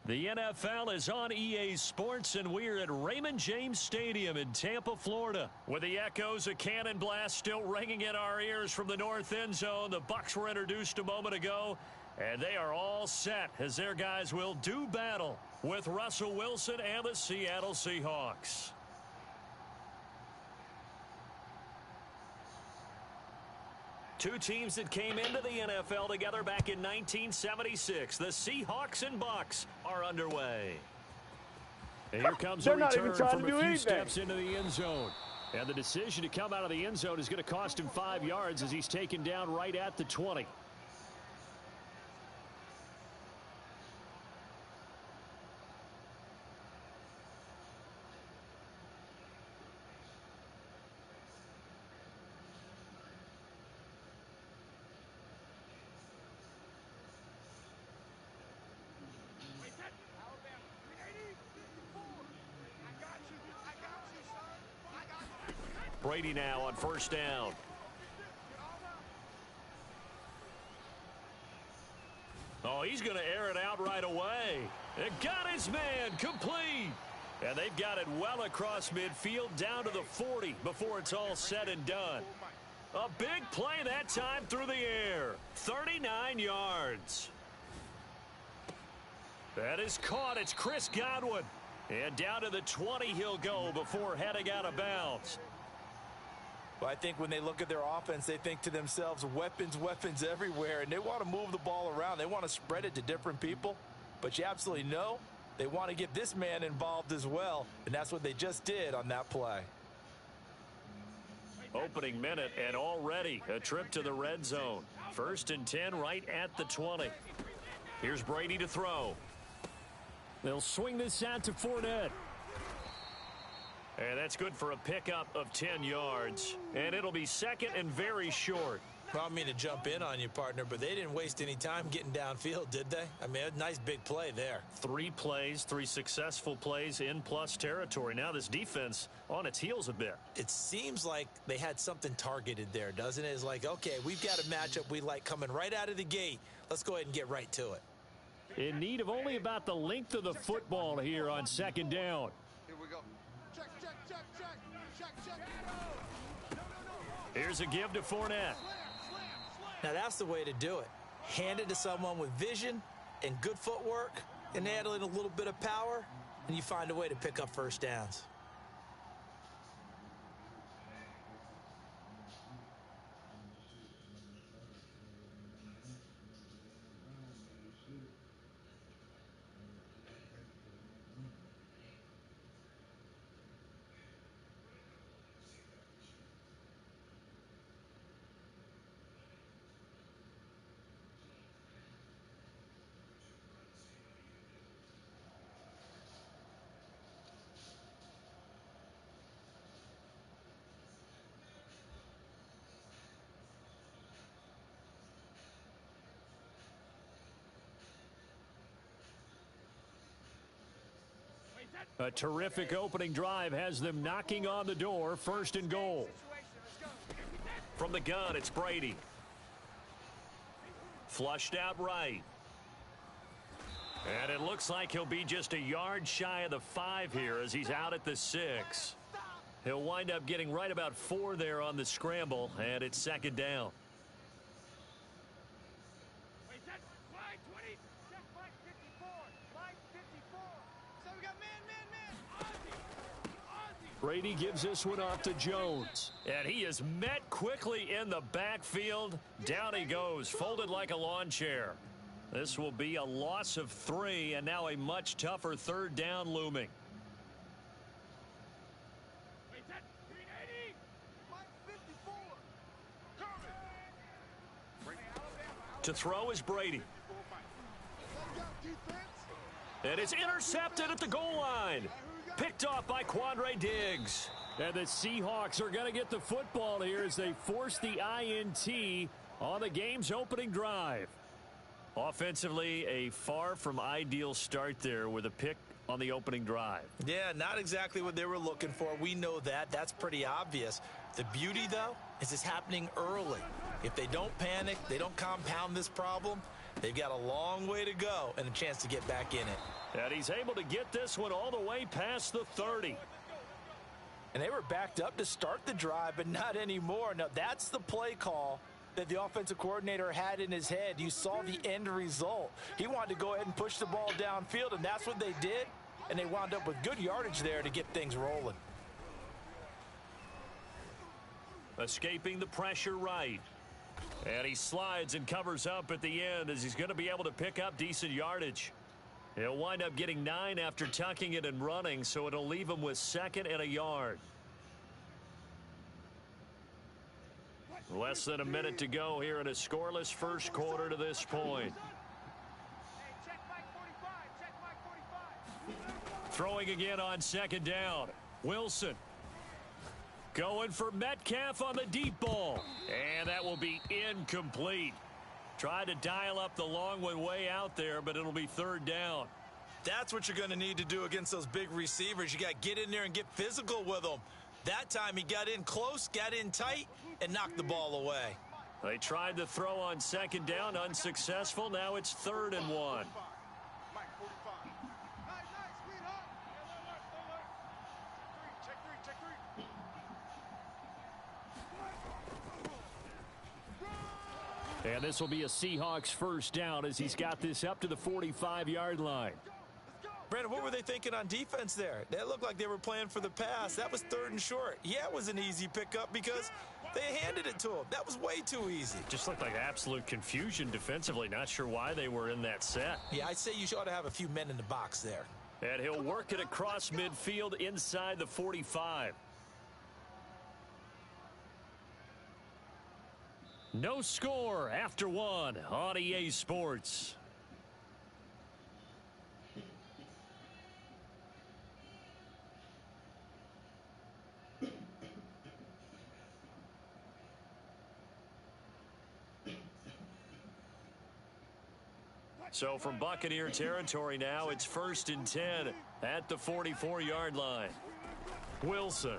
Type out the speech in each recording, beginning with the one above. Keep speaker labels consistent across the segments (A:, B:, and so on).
A: The NFL is on EA Sports, and we're at Raymond James Stadium in Tampa, Florida. With the echoes of cannon blast still ringing in our ears from the north end zone, the Bucs were introduced a moment ago, and they are all set as their guys will do battle with Russell Wilson and the Seattle Seahawks. Two teams that came into the NFL together back in 1976. The Seahawks and Bucs are underway. And here comes a return from a few steps into the end zone. And the decision to come out of the end zone is going to cost him 5 yards as he's taken down right at the 20. Brady now on first down. Oh, he's going to air it out right away. It got his man complete. And they've got it well across midfield down to the 40 before it's all said and done. A big play that time through the air. 39 yards. That is caught. It's Chris Godwin. And down to the 20 he'll go before heading out of bounds.
B: Well, I think when they look at their offense, they think to themselves, weapons, weapons everywhere, and they want to move the ball around. They want to spread it to different people, but you absolutely know they want to get this man involved as well, and that's what they just did on that play.
A: Opening minute, and already a trip to the red zone. 1st and 10 right at the 20. Here's Brady to throw. They'll swing this out to Fournette. And that's good for a pickup of 10 yards. And it'll be second and very short.
B: I don't mean to jump in on you, partner, but they didn't waste any time getting downfield, did they? I mean, a nice big play there.
A: 3 plays, 3 successful plays in plus territory. Now this defense on its heels a bit.
B: It seems like they had something targeted there, doesn't it? It's like, okay, we've got a matchup we like coming right out of the gate. Let's go ahead and get right to it.
A: In need of only about the length of the football here on second down.
C: Here we go. Check.
A: Here's a give to Fournette.
B: Now that's the way to do it. Hand it to someone with vision and good footwork, and add in a little bit of power, and you find a way to pick up first downs.
A: A terrific opening drive has them knocking on the door. 1st and goal. From the gun, it's Brady. Flushed out right. And it looks like he'll be just a yard shy of the 5 here as he's out at the 6. He'll wind up getting right about 4 there on the scramble, and it's second down. Brady gives this one off to Jones. And he is met quickly in the backfield. Down he goes, folded like a lawn chair. This will be a loss of 3, and now a much tougher 3rd down looming. To throw is Brady. And it's intercepted at the goal line. Picked off by Quandre Diggs. And the Seahawks are going to get the football here as they force the INT on the game's opening drive. Offensively, a far from ideal start there with a pick on the opening drive.
B: Yeah, not exactly what they were looking for. We know that. That's pretty obvious. The beauty, though, is it's happening early. If they don't panic, they don't compound this problem, they've got a long way to go and a chance to get back in it.
A: And he's able to get this one all the way past the 30.
B: And they were backed up to start the drive, but not anymore. Now, that's the play call that the offensive coordinator had in his head. You saw the end result. He wanted to go ahead and push the ball downfield, and that's what they did. And they wound up with good yardage there to get things rolling.
A: Escaping the pressure right. And he slides and covers up at the end as he's going to be able to pick up decent yardage. He'll wind up getting 9 after tucking it and running, so it'll leave him with 2nd and a yard. Less than a minute to go here in a scoreless first quarter to this point. Throwing again on 2nd down. Wilson. Going for Metcalf on the deep ball. And that will be incomplete. Tried to dial up the long one way out there, but it'll be 3rd down.
B: That's what you're going to need to do against those big receivers. You got to get in there and get physical with them. That time he got in close, got in tight, and knocked the ball away.
A: They tried to throw on 2nd down, unsuccessful. Now it's 3rd and 1. And this will be a Seahawks first down as he's got this up to the 45-yard line.
B: Brandon, what were they thinking on defense there? They looked like they were playing for the pass. That was 3rd and short. Yeah, it was an easy pickup because they handed it to him. That was way too easy.
A: Just looked like absolute confusion defensively. Not sure why they were in that set.
B: Yeah, I'd say you ought to have a few men in the box there.
A: And he'll work it across midfield inside the 45. No score after 1 on EA Sports. So from Buccaneer territory now, it's 1st and 10 at the 44-yard line. Wilson.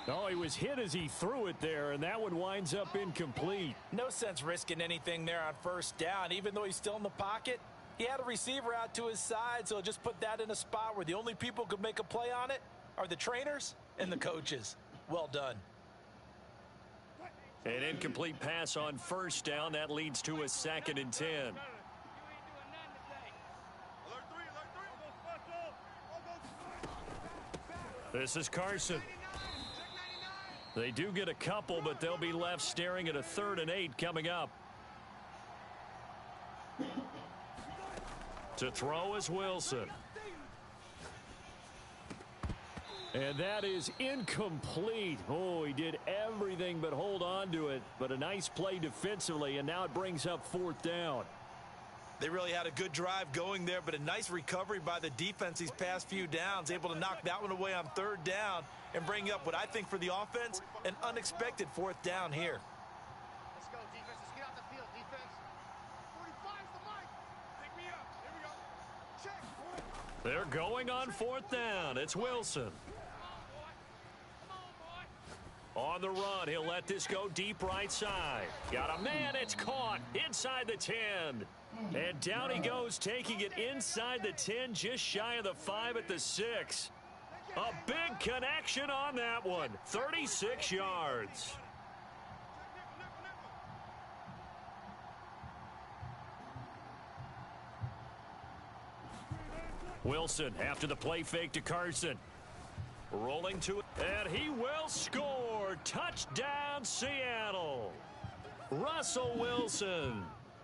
A: Oh, he was hit as he threw it there, and that one winds up incomplete.
B: No sense risking anything there on 1st down. Even though he's still in the pocket, he had a receiver out to his side, so just put that in a spot where the only people who could make a play on it are the trainers and the coaches. Well done.
A: An incomplete pass on 1st down. That leads to a 2nd and 10. This is Carson. They do get a couple, but they'll be left staring at a 3rd and 8 coming up. To throw is Wilson. And that is incomplete. Oh, he did everything but hold on to it. But a nice play defensively, and now it brings up 4th down.
B: They really had a good drive going there, but a nice recovery by the defense these past few downs, able to knock that one away on 3rd down and bring up what I think for the offense, an unexpected 4th down here.
C: Let's go, defense. Let's get out the field, defense. 45's the mic. Pick me up. Here we go. Check.
A: They're going on 4th down. It's Wilson. On the run, he'll let this go deep right side. Got a man, it's caught inside the 10. And down he goes, taking it inside the 10, just shy of the 5 at the 6. A big connection on that one, 36 yards. Wilson after the play fake to Carson. Rolling to it, and he will score. Touchdown, Seattle. Russell Wilson.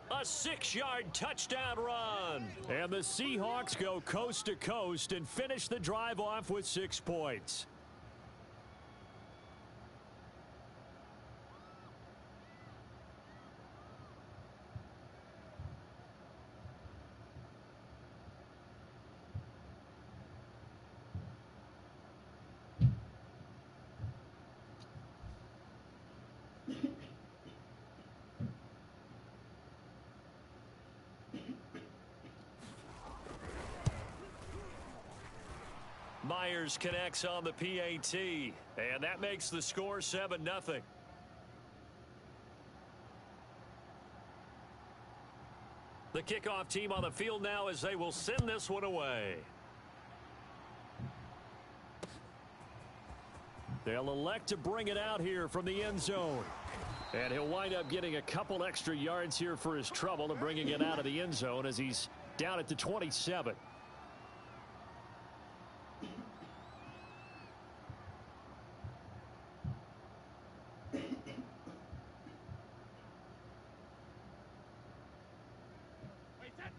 A: A 6-yard touchdown run. And the Seahawks go coast to coast and finish the drive off with 6 points. Myers connects on the PAT, and that makes the score 7-0. The kickoff team on the field now as they will send this one away. They'll elect to bring it out here from the end zone. And he'll wind up getting a couple extra yards here for his trouble and bringing it out of the end zone as he's down at the 27.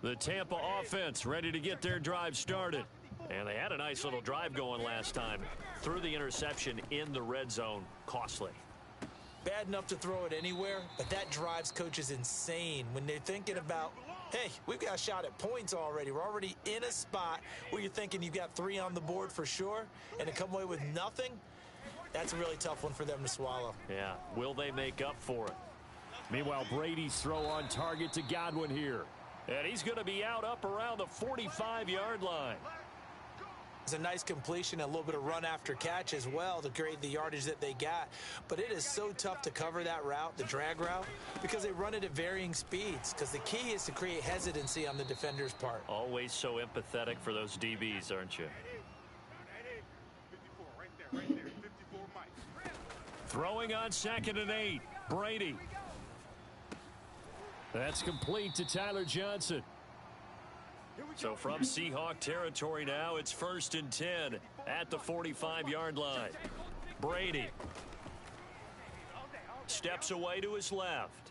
A: The Tampa offense ready to get their drive started. And they had a nice little drive going last time. Threw the interception in the red zone. Costly.
B: Bad enough to throw it anywhere, but that drives coaches insane when they're thinking about, hey, we've got a shot at points already. We're already in a spot where you're thinking you've got 3 on the board for sure, and to come away with nothing, that's a really tough one for them to swallow.
A: Yeah, will they make up for it? Meanwhile, Brady's throw on target to Godwin here. And he's going to be out up around the 45-yard line.
B: It's a nice completion, a little bit of run after catch as well to create the yardage that they got. But it is so tough to cover that route, the drag route, because they run it at varying speeds. Because the key is to create hesitancy on the defender's part.
A: Always so empathetic for those DBs, aren't you?
C: 54, right there, 54, Mike.
A: Throwing on 2nd and 8. Brady. That's complete to Tyler Johnson. So from Seahawk territory now, it's 1st and 10 at the 45-yard line. Brady steps away to his left.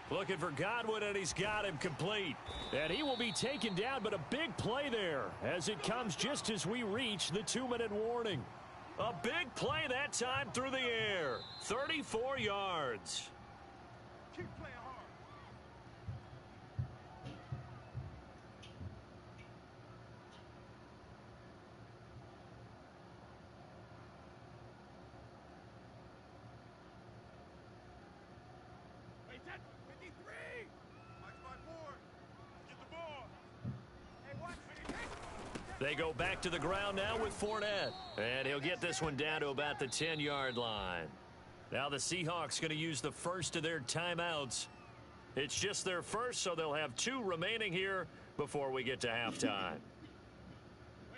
A: Looking for Godwin, and he's got him complete. And he will be taken down, but a big play there as it comes just as we reach the 2-minute warning. A big play that time through the air. 34 yards.
C: Keep playing hard. Wait, that 53. Watch my board. Get the ball. Hey, watch me.
A: They go back to the ground now with Fournette. And he'll get this one down to about the 10-yard line. Now the Seahawks going to use the first of their timeouts. It's just their first, so they'll have 2 remaining here before we get to halftime.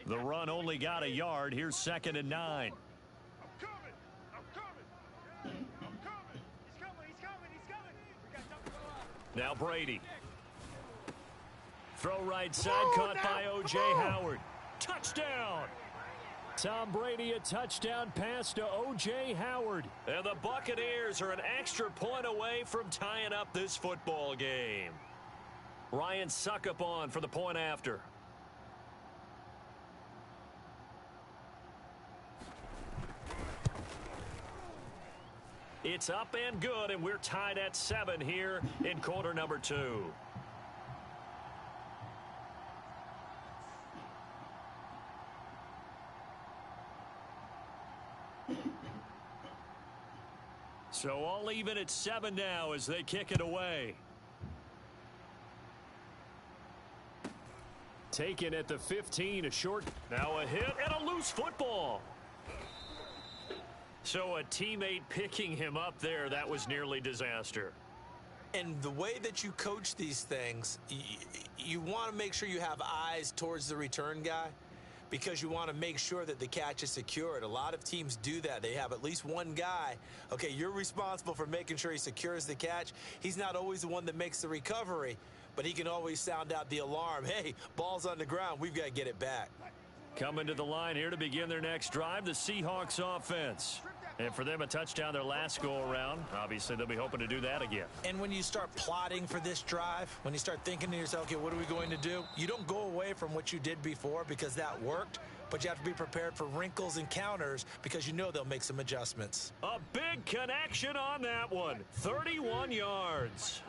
A: The run only got a yard. Here's 2nd and 9.
C: I'm coming. I'm coming. I'm coming. He's coming. He's coming. He's coming. We got something to go out.
A: Now Brady. Throw right side, caught by O.J. Howard. Touchdown! Tom Brady, a touchdown pass to O.J. Howard. And the Buccaneers are an extra point away from tying up this football game. Ryan Suckup on for the point after. It's up and good, and we're tied at 7 here in quarter number 2. So all even at 7 now as they kick it away. Taken at the 15, a short, now a hit and a loose football. So a teammate picking him up there, that was nearly disaster.
B: And the way that you coach these things, you want to make sure you have eyes towards the return guy, because you want to make sure that the catch is secured. A lot of teams do that. They have at least one guy. Okay, you're responsible for making sure he secures the catch. He's not always the one that makes the recovery, but he can always sound out the alarm. Hey, ball's on the ground. We've got to get it back.
A: Coming to the line here to begin their next drive, the Seahawks offense. And for them, a touchdown their last go-around. Obviously, they'll be hoping to do that again.
B: And when you start plotting for this drive, when you start thinking to yourself, okay, what are we going to do? You don't go away from what you did before because that worked, but you have to be prepared for wrinkles and counters because you know they'll make some adjustments.
A: A big connection on that one. 31 yards.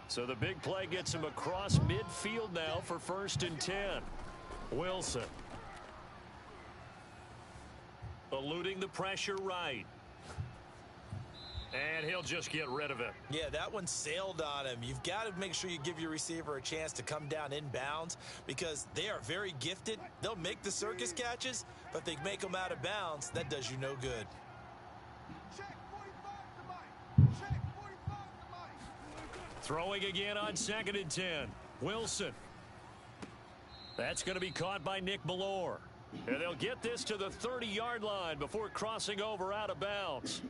A: So the big play gets him across midfield now for 1st and 10. Wilson. Eluding the pressure right. And he'll just get rid of it.
B: Yeah, that one sailed on him. You've got to make sure you give your receiver a chance to come down inbounds because they are very gifted. They'll make the circus catches, but if they make them out of bounds, that does you no good.
C: Check 45 to Mike. Check 45 to Mike.
A: Throwing again on 2nd and 10. Wilson. That's going to be caught by Nick Ballore. And they'll get this to the 30-yard line before crossing over out of bounds.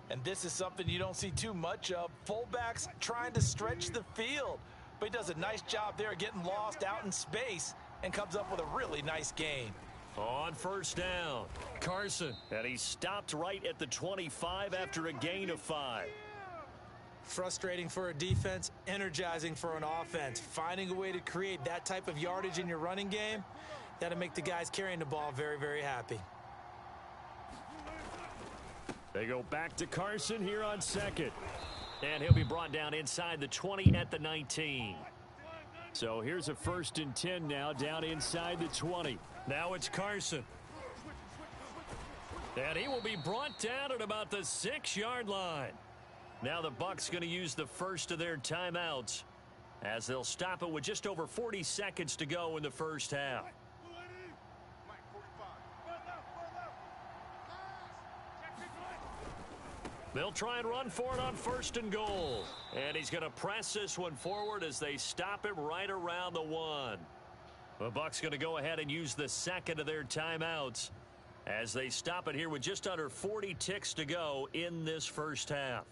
B: And this is something you don't see too much of. Fullbacks trying to stretch the field. But he does a nice job there getting lost out in space and comes up with a really nice gain.
A: On 1st down, Carson. And he stopped right at the 25 after a gain of 5.
B: Frustrating for a defense, energizing for an offense. Finding a way to create that type of yardage in your running game, that'll make the guys carrying the ball very, very happy.
A: They go back to Carson here on 2nd. And he'll be brought down inside the 20 at the 19. So here's a 1st and 10 now down inside the 20. Now it's Carson. And he will be brought down at about the 6-yard line. Now the Bucs going to use the first of their timeouts as they'll stop it with just over 40 seconds to go in the first half. They'll try and run for it on 1st and goal. And he's going to press this one forward as they stop it right around the 1. The Bucs going to go ahead and use the second of their timeouts as they stop it here with just under 40 ticks to go in this first half.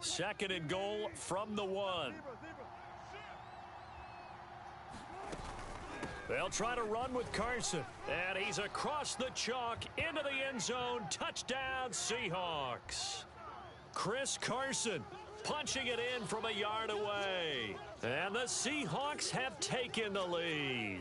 A: Second and goal from the 1. They'll try to run with Carson. And he's across the chalk into the end zone. Touchdown, Seahawks. Chris Carson punching it in from a yard away. And the Seahawks have taken the lead.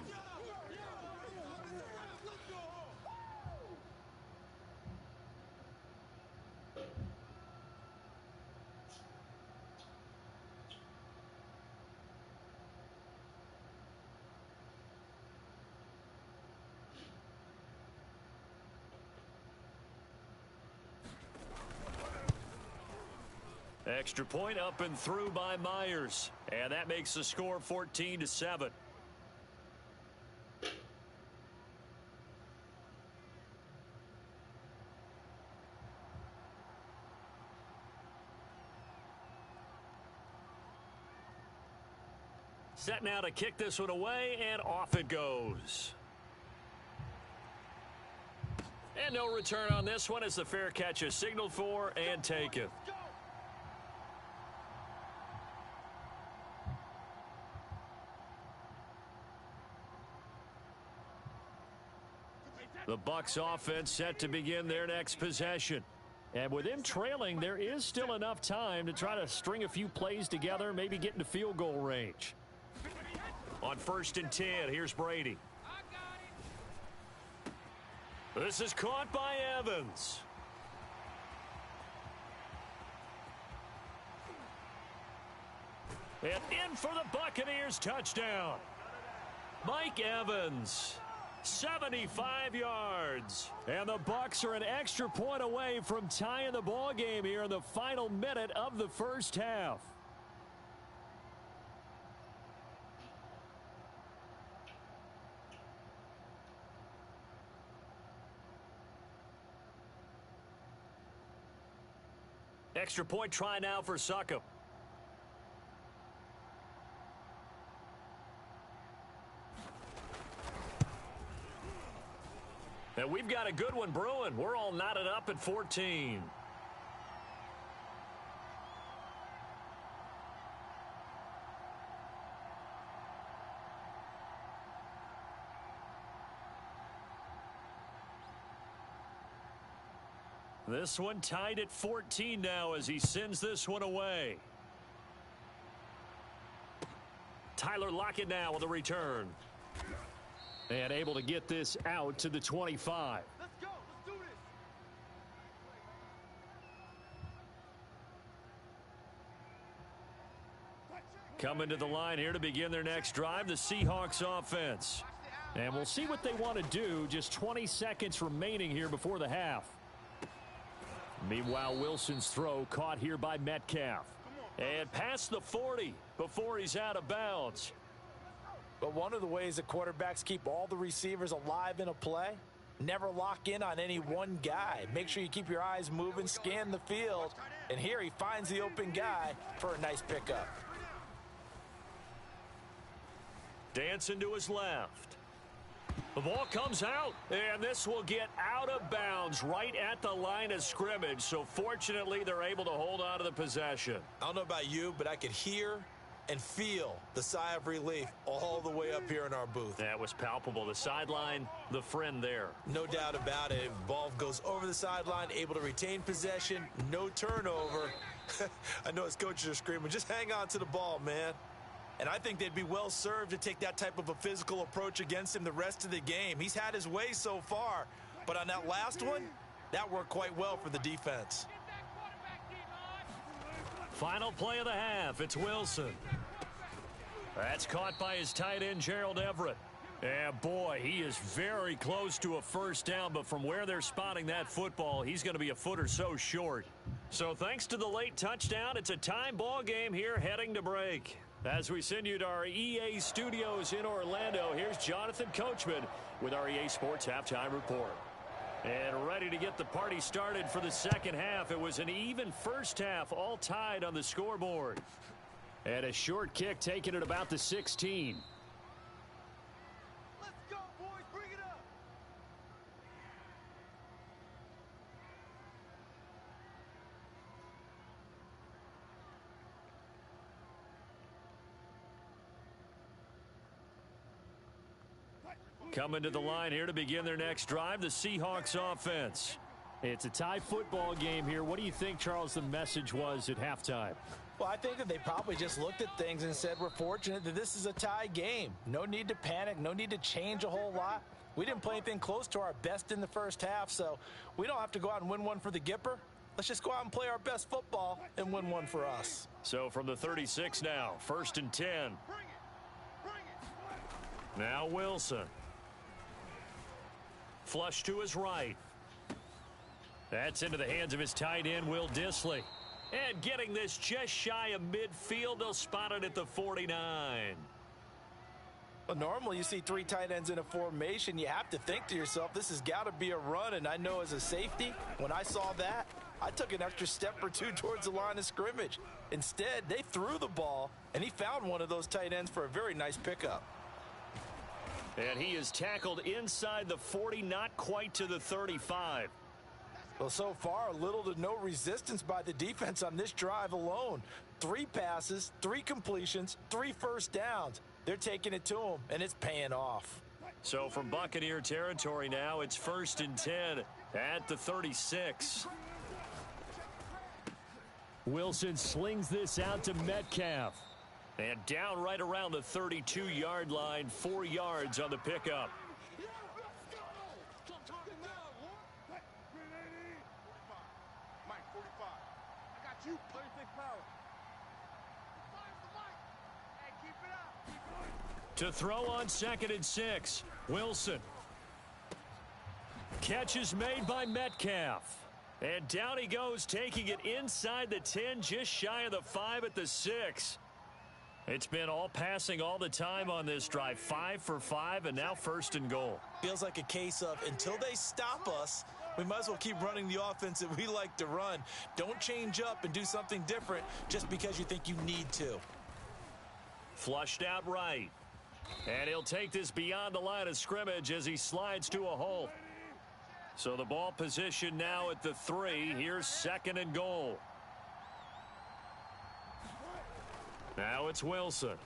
A: Extra point up and through by Myers. And that makes the score 14-7. Set now to kick this one away, and off it goes. And no return on this one as the fair catch is signaled for and taken. The Bucs offense set to begin their next possession. And with them trailing, there is still enough time to try to string a few plays together, maybe get into field goal range. On 1st and 10, here's Brady. This is caught by Evans. And in for the Buccaneers touchdown. Mike Evans. 75 yards. And the Bucs are an extra point away from tying the ball game here in the final minute of the first half. Extra point try now for Succop. And we've got a good one brewing. We're all knotted up at 14. This one tied at 14 now as he sends this one away. Tyler Lockett now with a return. And able to get this out to the 25.
C: Let's go. Let's do this.
A: Coming to the line here to begin their next drive, the Seahawks offense. And we'll see what they want to do. Just 20 seconds remaining here before the half. Meanwhile, Wilson's throw caught here by Metcalf. And past the 40 before he's out of bounds.
B: But one of the ways that quarterbacks keep all the receivers alive in a play, never lock in on any one guy. Make sure you keep your eyes moving, scan the field, and here he finds the open guy for a nice pickup.
A: Dancing to his left. The ball comes out, and this will get out of bounds right at the line of scrimmage. So fortunately, they're able to hold on to the possession.
B: I don't know about you, but I could hear and feel the sigh of relief all the way up here in our booth.
A: That was palpable. The sideline, the friend there.
B: No doubt about it. Ball goes over the sideline, able to retain possession, no turnover. I know his coaches are screaming, just hang on to the ball, man. And I think they'd be well served to take that type of a physical approach against him the rest of the game. He's had his way so far, but on that last one, that worked quite well for the defense.
A: Final play of the half. It's Wilson. That's caught by his tight end, Gerald Everett. And boy, he is very close to a first down, but from where they're spotting that football, he's going to be a foot or so short. So thanks to the late touchdown, it's a time ball game here heading to break. As we send you to our EA studios in Orlando, here's Jonathan Coachman with our EA Sports Halftime Report. And ready to get the party started for the second half. It was an even first half, all tied on the scoreboard. And a short kick taken at about the 16.
C: Let's go, boys. Bring it up.
A: Coming to the line here to begin their next drive, the Seahawks offense. It's a tie football game here. What do you think, Charles, the message was at halftime?
B: Well, I think that they probably just looked at things and said, we're fortunate that this is a tie game. No need to panic, no need to change a whole lot. We didn't play anything close to our best in the first half, so we don't have to go out and win one for the Gipper. Let's just go out and play our best football and win one for us.
A: So from the 36 now, 1st and 10. Now Wilson. Flush to his right. That's into the hands of his tight end, Will Dissly. And getting this just shy of midfield, they'll spot it at the 49.
B: Well, normally you see three tight ends in a formation. You have to think to yourself, this has got to be a run. And I know as a safety, when I saw that, I took an extra step or two towards the line of scrimmage. Instead, they threw the ball, and he found one of those tight ends for a very nice pickup.
A: And he is tackled inside the 40, not quite to the 35.
B: Well, so far, little to no resistance by the defense on this drive alone. 3 passes, 3 completions, 3 first downs. They're taking it to him, and it's paying off.
A: So from Buccaneer territory now, it's 1st and 10 at the 36. Wilson slings this out to Metcalf. And down right around the 32-yard line, 4 yards on the pickup.
C: Mike, 45. I got you. 36 power. Hey, keep it up. Keep going.
A: To throw on 2nd and 6, Wilson. Catch is made by Metcalf. And down he goes, taking it inside the 10, just shy of the 5 at the 6. It's been all passing all the time on this drive. 5 for 5, and now 1st and goal.
B: Feels like a case of until they stop us, we might as well keep running the offense that we like to run. Don't change up and do something different just because you think you need to.
A: Flushed out right. And he'll take this beyond the line of scrimmage as he slides to a halt. So the ball position now at the 3. Here's 2nd and goal. Now it's Wilson.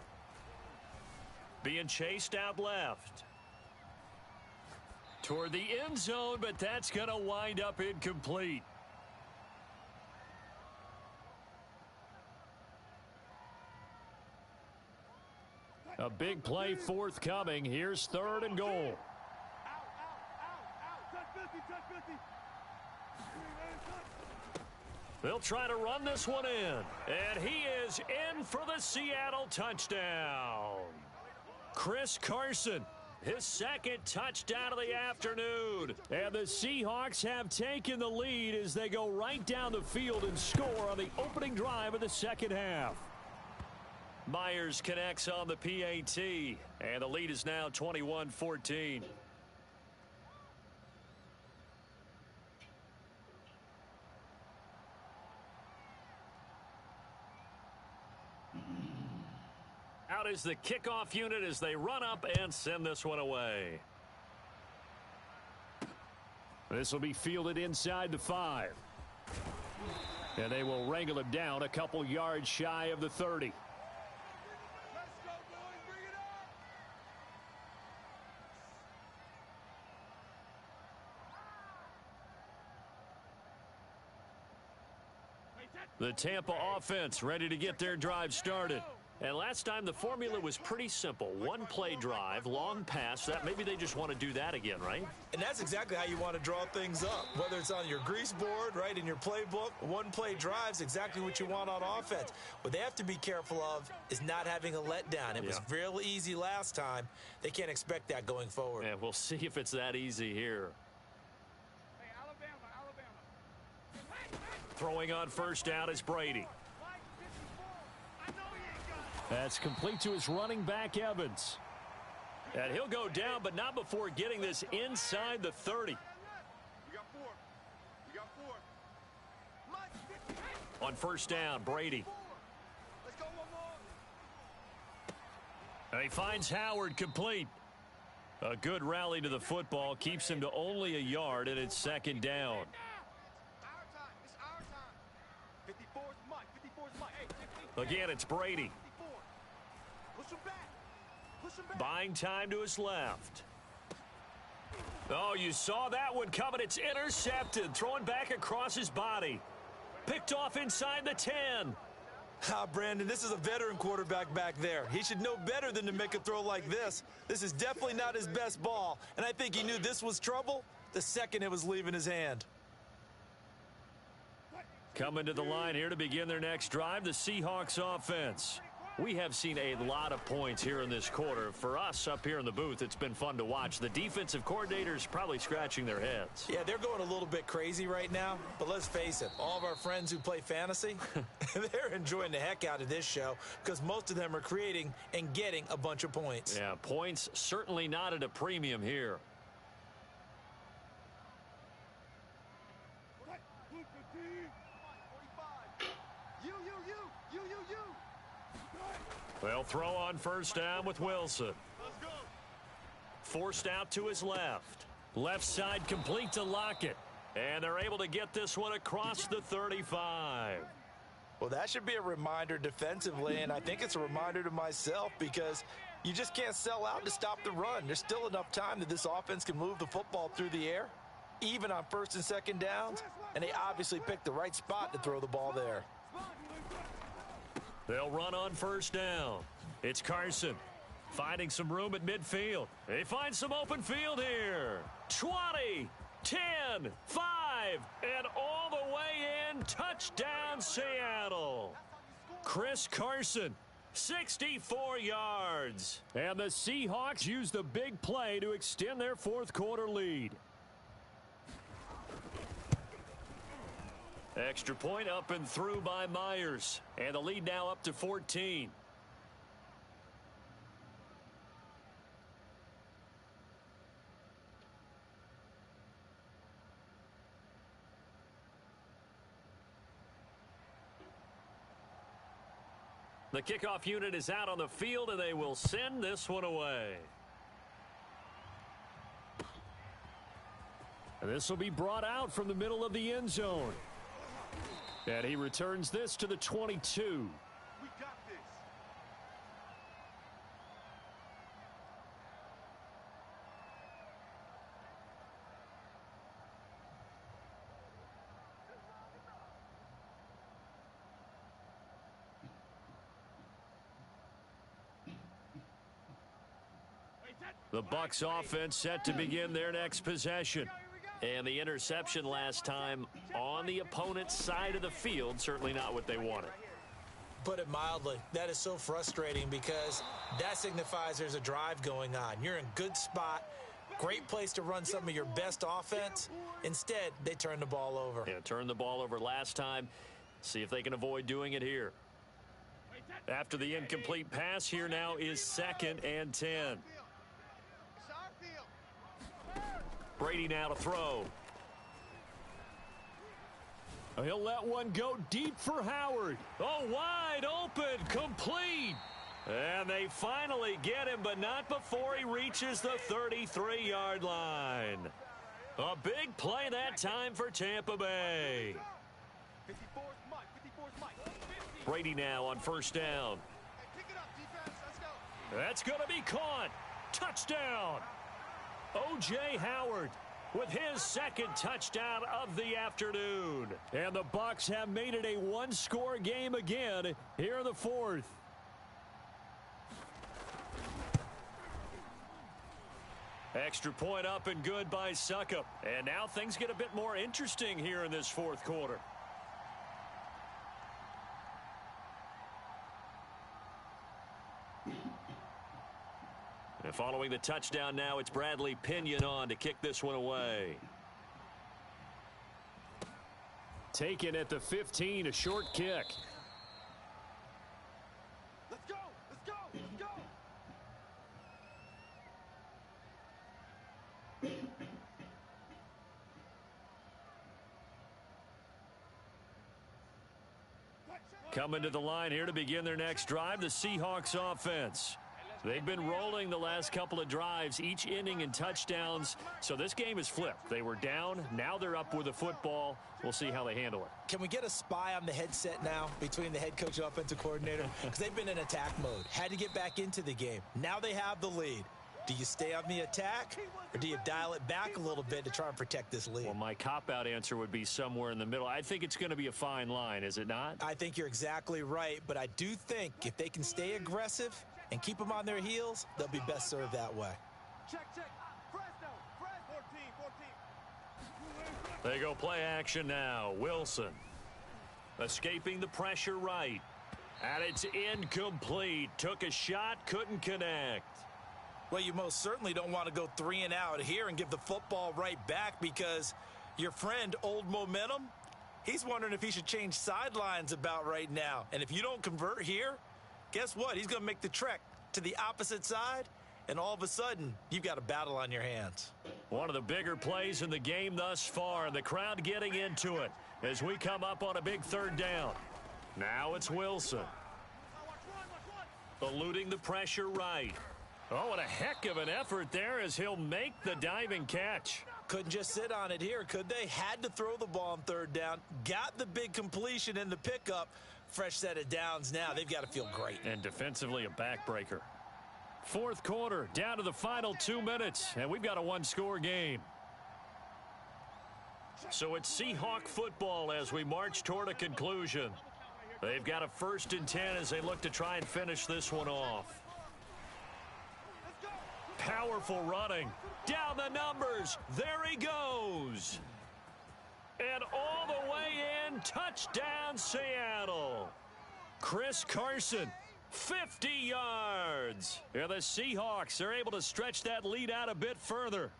A: Being chased out left. Toward the end zone, but that's going to wind up incomplete. A big play forthcoming. Here's 3rd and goal. They'll try to run this one in. And he is in for the Seattle touchdown. Chris Carson, his 2nd touchdown of the afternoon. And the Seahawks have taken the lead as they go right down the field and score on the opening drive of the second half. Myers connects on the PAT. And the lead is now 21-14. Out is the kickoff unit as they run up and send this one away. This will be fielded inside the 5. And they will wrangle him down a couple yards shy of the 30.
C: Let's go, boys. Bring it up.
A: The Tampa offense ready to get their drive started. And last time the formula was pretty simple. One play drive, long pass. That maybe they just want to do that again, right?
B: And that's exactly how you want to draw things up. Whether it's on your grease board, right, in your playbook, one play drive's exactly what you want on offense. What they have to be careful of is not having a letdown. It was real easy last time. They can't expect that going forward.
A: And we'll see if it's that easy here.
C: Hey, Alabama.
A: Throwing on first down is Brady. That's complete to his running back, Evans. And he'll go down, but not before getting this inside the 30.
C: We got four.
A: On first down, Brady.
C: Let's go one more.
A: And he finds Howard complete. A good rally to the football keeps him to only a yard, and it's second down.
C: It's our time. 54's Mike. Hey, 50.
A: Again, it's Brady.
C: 54. Push him back.
A: Buying time to his left. Oh, you saw that one coming. It's intercepted. Throwing back across his body. Picked off inside the 10.
B: Brandon, this is a veteran quarterback back there. He should know better than to make a throw like this. This is definitely not his best ball, and I think he knew this was trouble the second it was leaving his hand.
A: Coming to the line here to begin their next drive, the Seahawks offense. We have seen a lot of points here in this quarter. For us up here in the booth, it's been fun to watch. The defensive coordinators probably scratching their heads.
B: Yeah, they're going a little bit crazy right now, but let's face it, all of our friends who play fantasy, they're enjoying the heck out of this show because most of them are creating and getting a bunch of points.
A: Yeah, points certainly not at a premium here. They'll throw on first down with Wilson. Forced out to his left. Left side complete to Lockett. And they're able to get this one across the 35.
B: Well, that should be a reminder defensively, and I think it's a reminder to myself because you just can't sell out to stop the run. There's still enough time that this offense can move the football through the air, even on first and second downs, and they obviously picked the right spot to throw the ball there.
A: They'll run on first down. It's Carson finding some room at midfield. They find some open field here. 20, 10, 5, and all the way in. Touchdown, Seattle. Chris Carson, 64 yards. And the Seahawks use the big play to extend their fourth quarter lead. Extra point up and through by Myers. And the lead now up to 14. The kickoff unit is out on the field, and they will send this one away. And this will be brought out from the middle of the end zone. And he returns this to the 22.
C: We got this.
A: The Bucs offense set to begin their next possession. And the interception last time on the opponent's side of the field, certainly not what they wanted.
B: Put it mildly, that is so frustrating because that signifies there's a drive going on. You're in good spot, great place to run some of your best offense. Instead, they turn the ball over.
A: Yeah, turned the ball over last time. See if they can avoid doing it here. After the incomplete pass, here now is 2nd and 10.
C: It's our field.
A: Brady now to throw. He'll let one go deep for Howard. Oh, wide open, complete. And they finally get him, but not before he reaches the 33-yard line. A big play that time for Tampa Bay.
C: 54's Mike. 54's Mike.
A: Brady now on 1st down.
C: Hey, pick it up, defense. Let's go.
A: That's going to be caught. Touchdown. O.J. Howard with his 2nd touchdown of the afternoon. And the Bucs have made it a one-score game again here in the 4th. Extra point up and good by Suckup. And now things get a bit more interesting here in this 4th quarter. And following the touchdown now, it's Bradley Pinion on to kick this one away. Taken at the 15, a short kick.
C: Let's go. Let's go. Let's go.
A: Coming to the line here to begin their next drive, the Seahawks offense. They've been rolling the last couple of drives, each inning in touchdowns. So this game is flipped. They were down. Now they're up with the football. We'll see how they handle it.
B: Can we get a spy on the headset now between the head coach and offensive coordinator? Because they've been in attack mode. Had to get back into the game. Now they have the lead. Do you stay on the attack, or do you dial it back a little bit to try and protect this lead?
A: Well, my cop-out answer would be somewhere in the middle. I think it's going to be a fine line, is it not?
B: I think you're exactly right, but I do think if they can stay aggressive and keep them on their heels, they'll be best served that way.
C: Check. Fresno. 14.
A: They go play action now. Wilson escaping the pressure right. And it's incomplete. Took a shot, couldn't connect.
B: Well, you most certainly don't want to go 3 and out here and give the football right back, because your friend, Old Momentum, he's wondering if he should change sidelines about right now. And if you don't convert here, guess what? He's going to make the trek to the opposite side, and all of a sudden, you've got a battle on your hands.
A: One of the bigger plays in the game thus far, and the crowd getting into it as we come up on a big 3rd down. Now it's Wilson. Eluding the pressure right. Oh, what a heck of an effort there as he'll make the diving catch.
B: Couldn't just sit on it here, could they? Had to throw the ball on 3rd down. Got the big completion in the pickup. Fresh set of downs now. They've got to feel great.
A: And defensively a backbreaker. 4th quarter, down to the final 2 minutes, and we've got a one-score game. So it's Seahawk football as we march toward a conclusion. They've got a 1st and 10 as they look to try and finish this one off. Powerful running. Down the numbers. There he goes. And all the way in. Touchdown, Seattle. Chris Carson, 50 yards. And the Seahawks are able to stretch that lead out a bit further.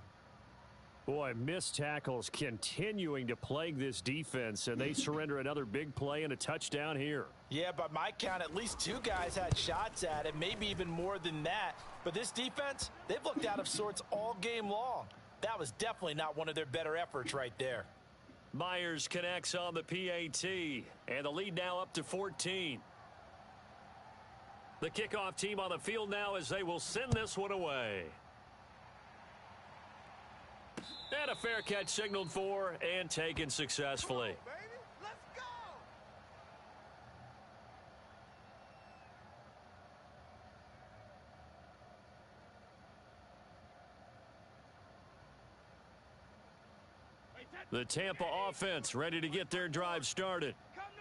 A: Boy, missed tackles continuing to plague this defense, and they surrender another big play and a touchdown here.
B: Yeah, by my count, at least 2 guys had shots at it, maybe even more than that. But this defense, they've looked out of sorts all game long. That was definitely not one of their better efforts right there.
A: Myers connects on the PAT, and the lead now up to 14. The kickoff team on the field now as they will send this one away. And a fair catch signaled for and taken successfully.
C: Baby, let's go.
A: The Tampa offense ready to get their drive started.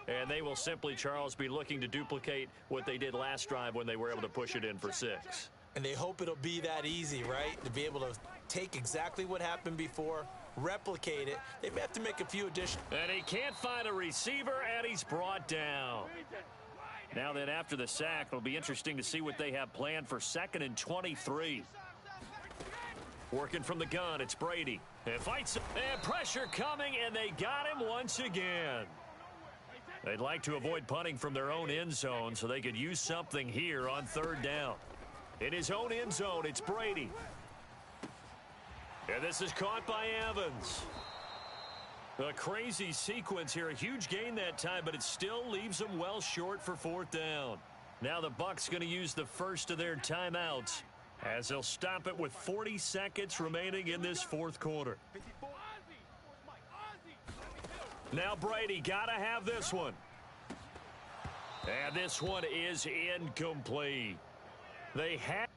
A: And they will simply, Charles, be looking to duplicate what they did last drive when they were able to push it in for 6.
B: And they hope it'll be that easy, right? To be able to take exactly what happened before, replicate it. They may have to make a few additions.
A: And he can't find a receiver, and he's brought down. Now then, after the sack, it'll be interesting to see what they have planned for 2nd and 23. Working from the gun, it's Brady. And fights, and pressure coming, and they got him once again. They'd like to avoid punting from their own end zone so they could use something here on third down. In his own end zone, it's Brady. And this is caught by Evans. A crazy sequence here. A huge gain that time, but it still leaves them well short for fourth down. Now the Bucs going to use the first of their timeouts as they'll stop it with 40 seconds remaining in this fourth quarter. Now Brady got to have this one. And this one is incomplete. They have...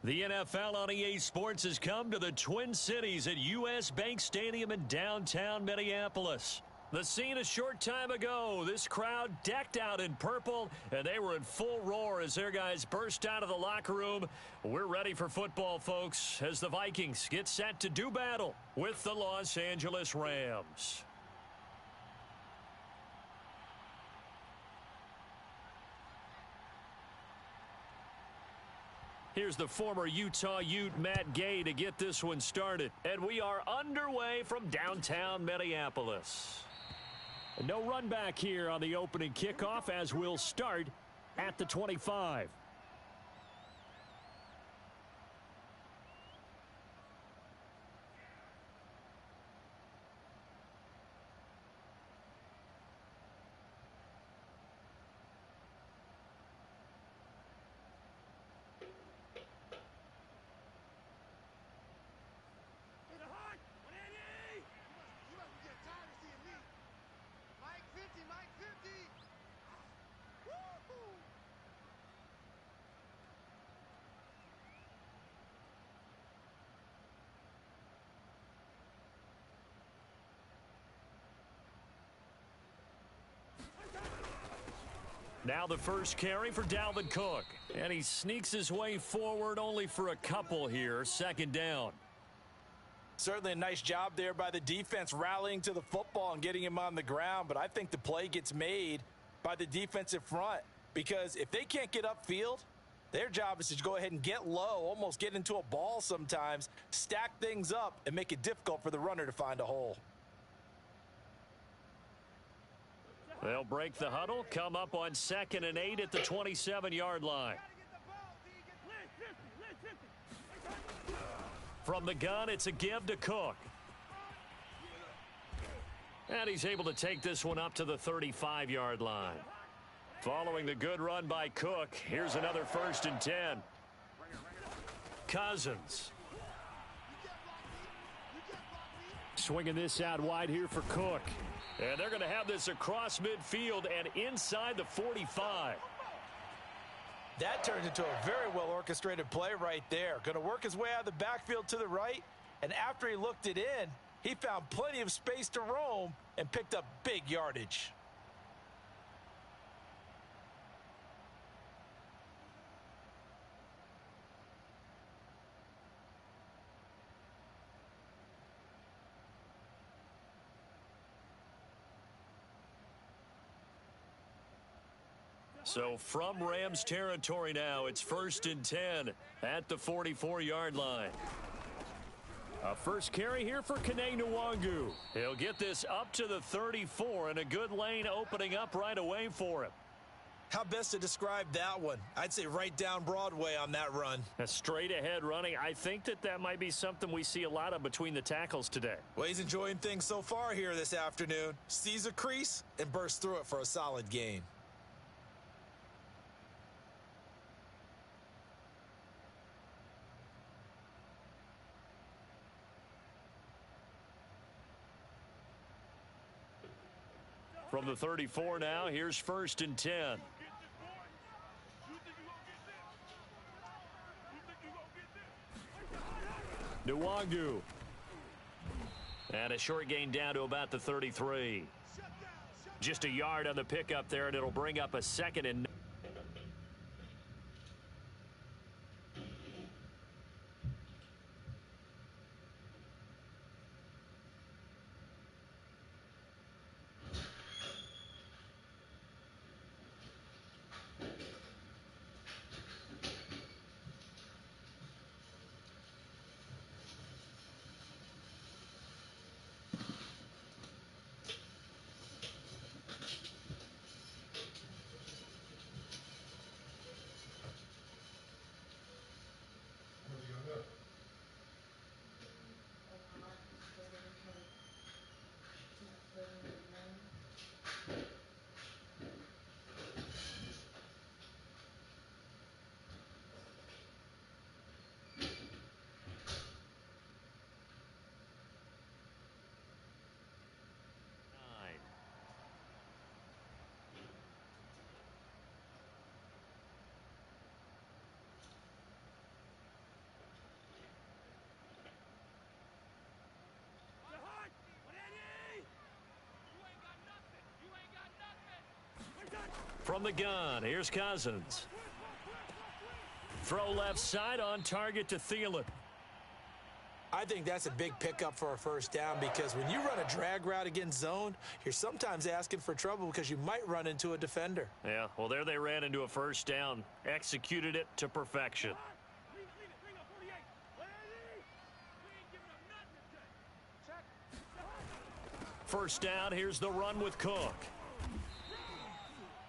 A: The NFL on EA Sports has come to the Twin Cities at U.S. Bank Stadium in downtown Minneapolis. The scene a short time ago, this crowd decked out in purple, and they were in full roar as their guys burst out of the locker room. We're ready for football, folks, as the Vikings get set to do battle with the Los Angeles Rams. Here's the former Utah Ute, Matt Gay, to get this one started. And we are underway from downtown Minneapolis. No run back here on the opening kickoff as we'll start at the 25. Now the first carry for Dalvin Cook. And he sneaks his way forward only for a couple here. Second down.
B: Certainly a nice job there by the defense rallying to the football and getting him on the ground. But I think the play gets made by the defensive front. Because if they can't get upfield, their job is to go ahead and get low, almost get into a ball sometimes, stack things up, and make it difficult for the runner to find a hole.
A: They'll break the huddle, come up on 2nd and 8 at the 27-yard line. From the gun, it's a give to Cook. And he's able to take this one up to the 35-yard line. Following the good run by Cook, here's another 1st and 10. Cousins. Swinging this out wide here for Cook. And they're going to have this across midfield and inside the 45.
B: That turned into a very well-orchestrated play right there. Going to work his way out of the backfield to the right. And after he looked it in, he found plenty of space to roam and picked up big yardage.
A: So from Rams territory now, it's 1st and 10 at the 44-yard line. A first carry here for Kene Nwangu. He'll get this up to the 34, and a good lane opening up right away for him.
B: How best to describe that one? I'd say right down Broadway on that run.
A: A straight ahead running. I think that might be something we see a lot of between the tackles today.
B: Well, he's enjoying things so far here this afternoon. Sees a crease and bursts through it for a solid gain.
A: From the 34 now, here's 1st and 10. Nwangu. And a short gain down to about the 33. Just a yard on the pickup there, and it'll bring up a 2nd and 9. From the gun, here's Cousins. Throw left side on target to Thielen.
B: I think that's a big pickup for a first down because when you run a drag route against zone, you're sometimes asking for trouble because you might run into a defender.
A: Yeah, well, there they ran into a first down. Executed it to perfection. First down, here's the run with Cook.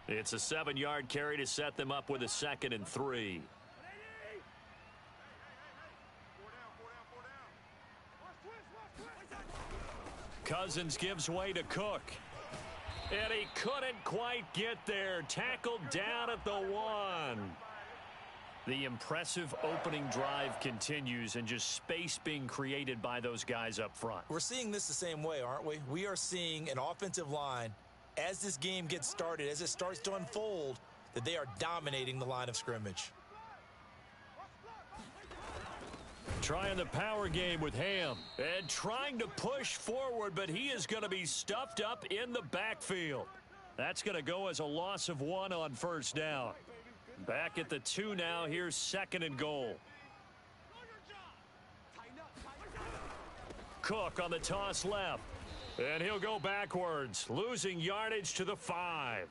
A: It's a 7-yard carry to set them up with a 2nd and 3. Cousins gives way to Cook. And he couldn't quite get there. Tackled down at the 1. The impressive opening drive continues, and just space being created by those guys up front.
B: We're seeing this the same way, aren't we? We are seeing an offensive line, as this game gets started, as it starts to unfold, that they are dominating the line of scrimmage.
A: Trying the power game with Ham. And trying to push forward, but he is going to be stuffed up in the backfield. That's going to go as a loss of 1 on first down. Back at the 2 now. Here's 2nd and goal. Cook on the toss left. And he'll go backwards, losing yardage to the 5.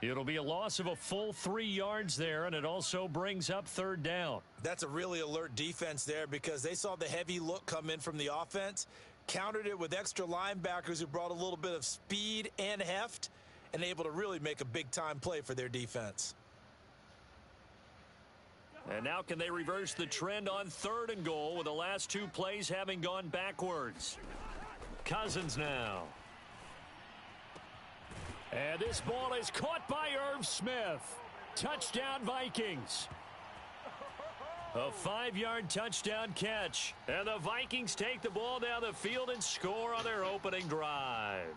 A: It'll be a loss of a full 3 yards there, and it also brings up 3rd down.
B: That's a really alert defense there because they saw the heavy look come in from the offense, countered it with extra linebackers who brought a little bit of speed and heft, and able to really make a big-time play for their defense.
A: And now can they reverse the trend on 3rd and goal with the last 2 plays having gone backwards? Cousins now. And this ball is caught by Irv Smith. Touchdown Vikings. A 5-yard touchdown catch. And the Vikings take the ball down the field and score on their opening drive.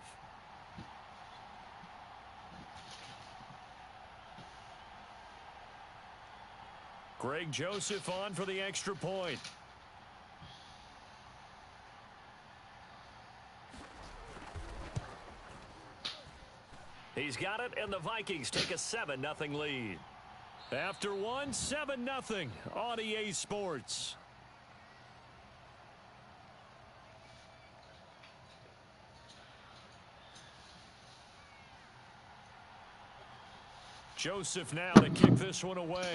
A: Greg Joseph on for the extra point. He's got it, and the Vikings take a 7-0 lead. After 1, 7-0 on EA Sports. Joseph now to kick this one away.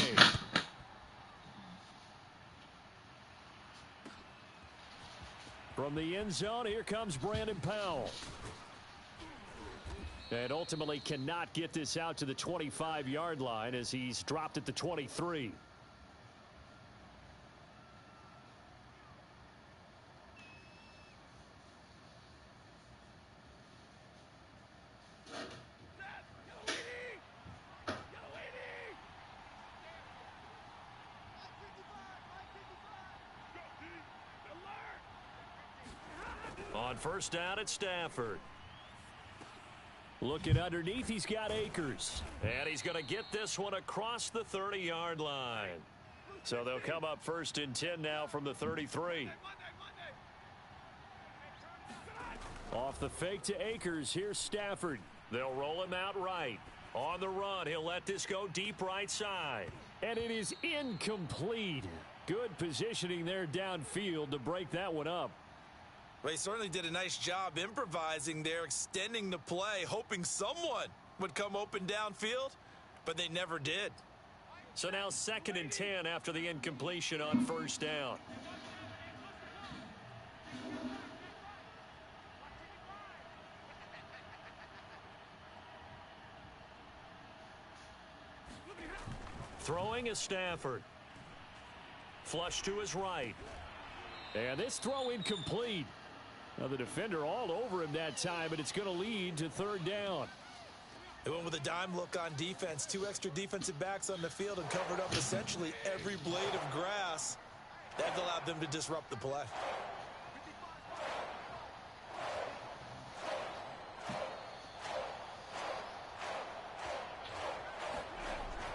A: From the end zone, here comes Brandon Powell. And ultimately cannot get this out to the 25-yard line as he's dropped at the 23. On first down at Stafford. Looking underneath, he's got Akers. And he's going to get this one across the 30-yard line. So they'll come up first and 10 now from the 33. Off the fake to Akers, here's Stafford. They'll roll him out right. On the run, he'll let this go deep right side. And it is incomplete. Good positioning there downfield to break that one up.
B: Well, he certainly did a nice job improvising there, extending the play, hoping someone would come open downfield, but they never did.
A: So now 2nd and 10 after the incompletion on first down. Throwing is Stafford. Flush to his right. And this throw incomplete. Now the defender all over him that time, but it's going to lead to 3rd down.
B: They went with a dime look on defense. 2 extra defensive backs on the field and covered up essentially every blade of grass. That allowed them to disrupt the play.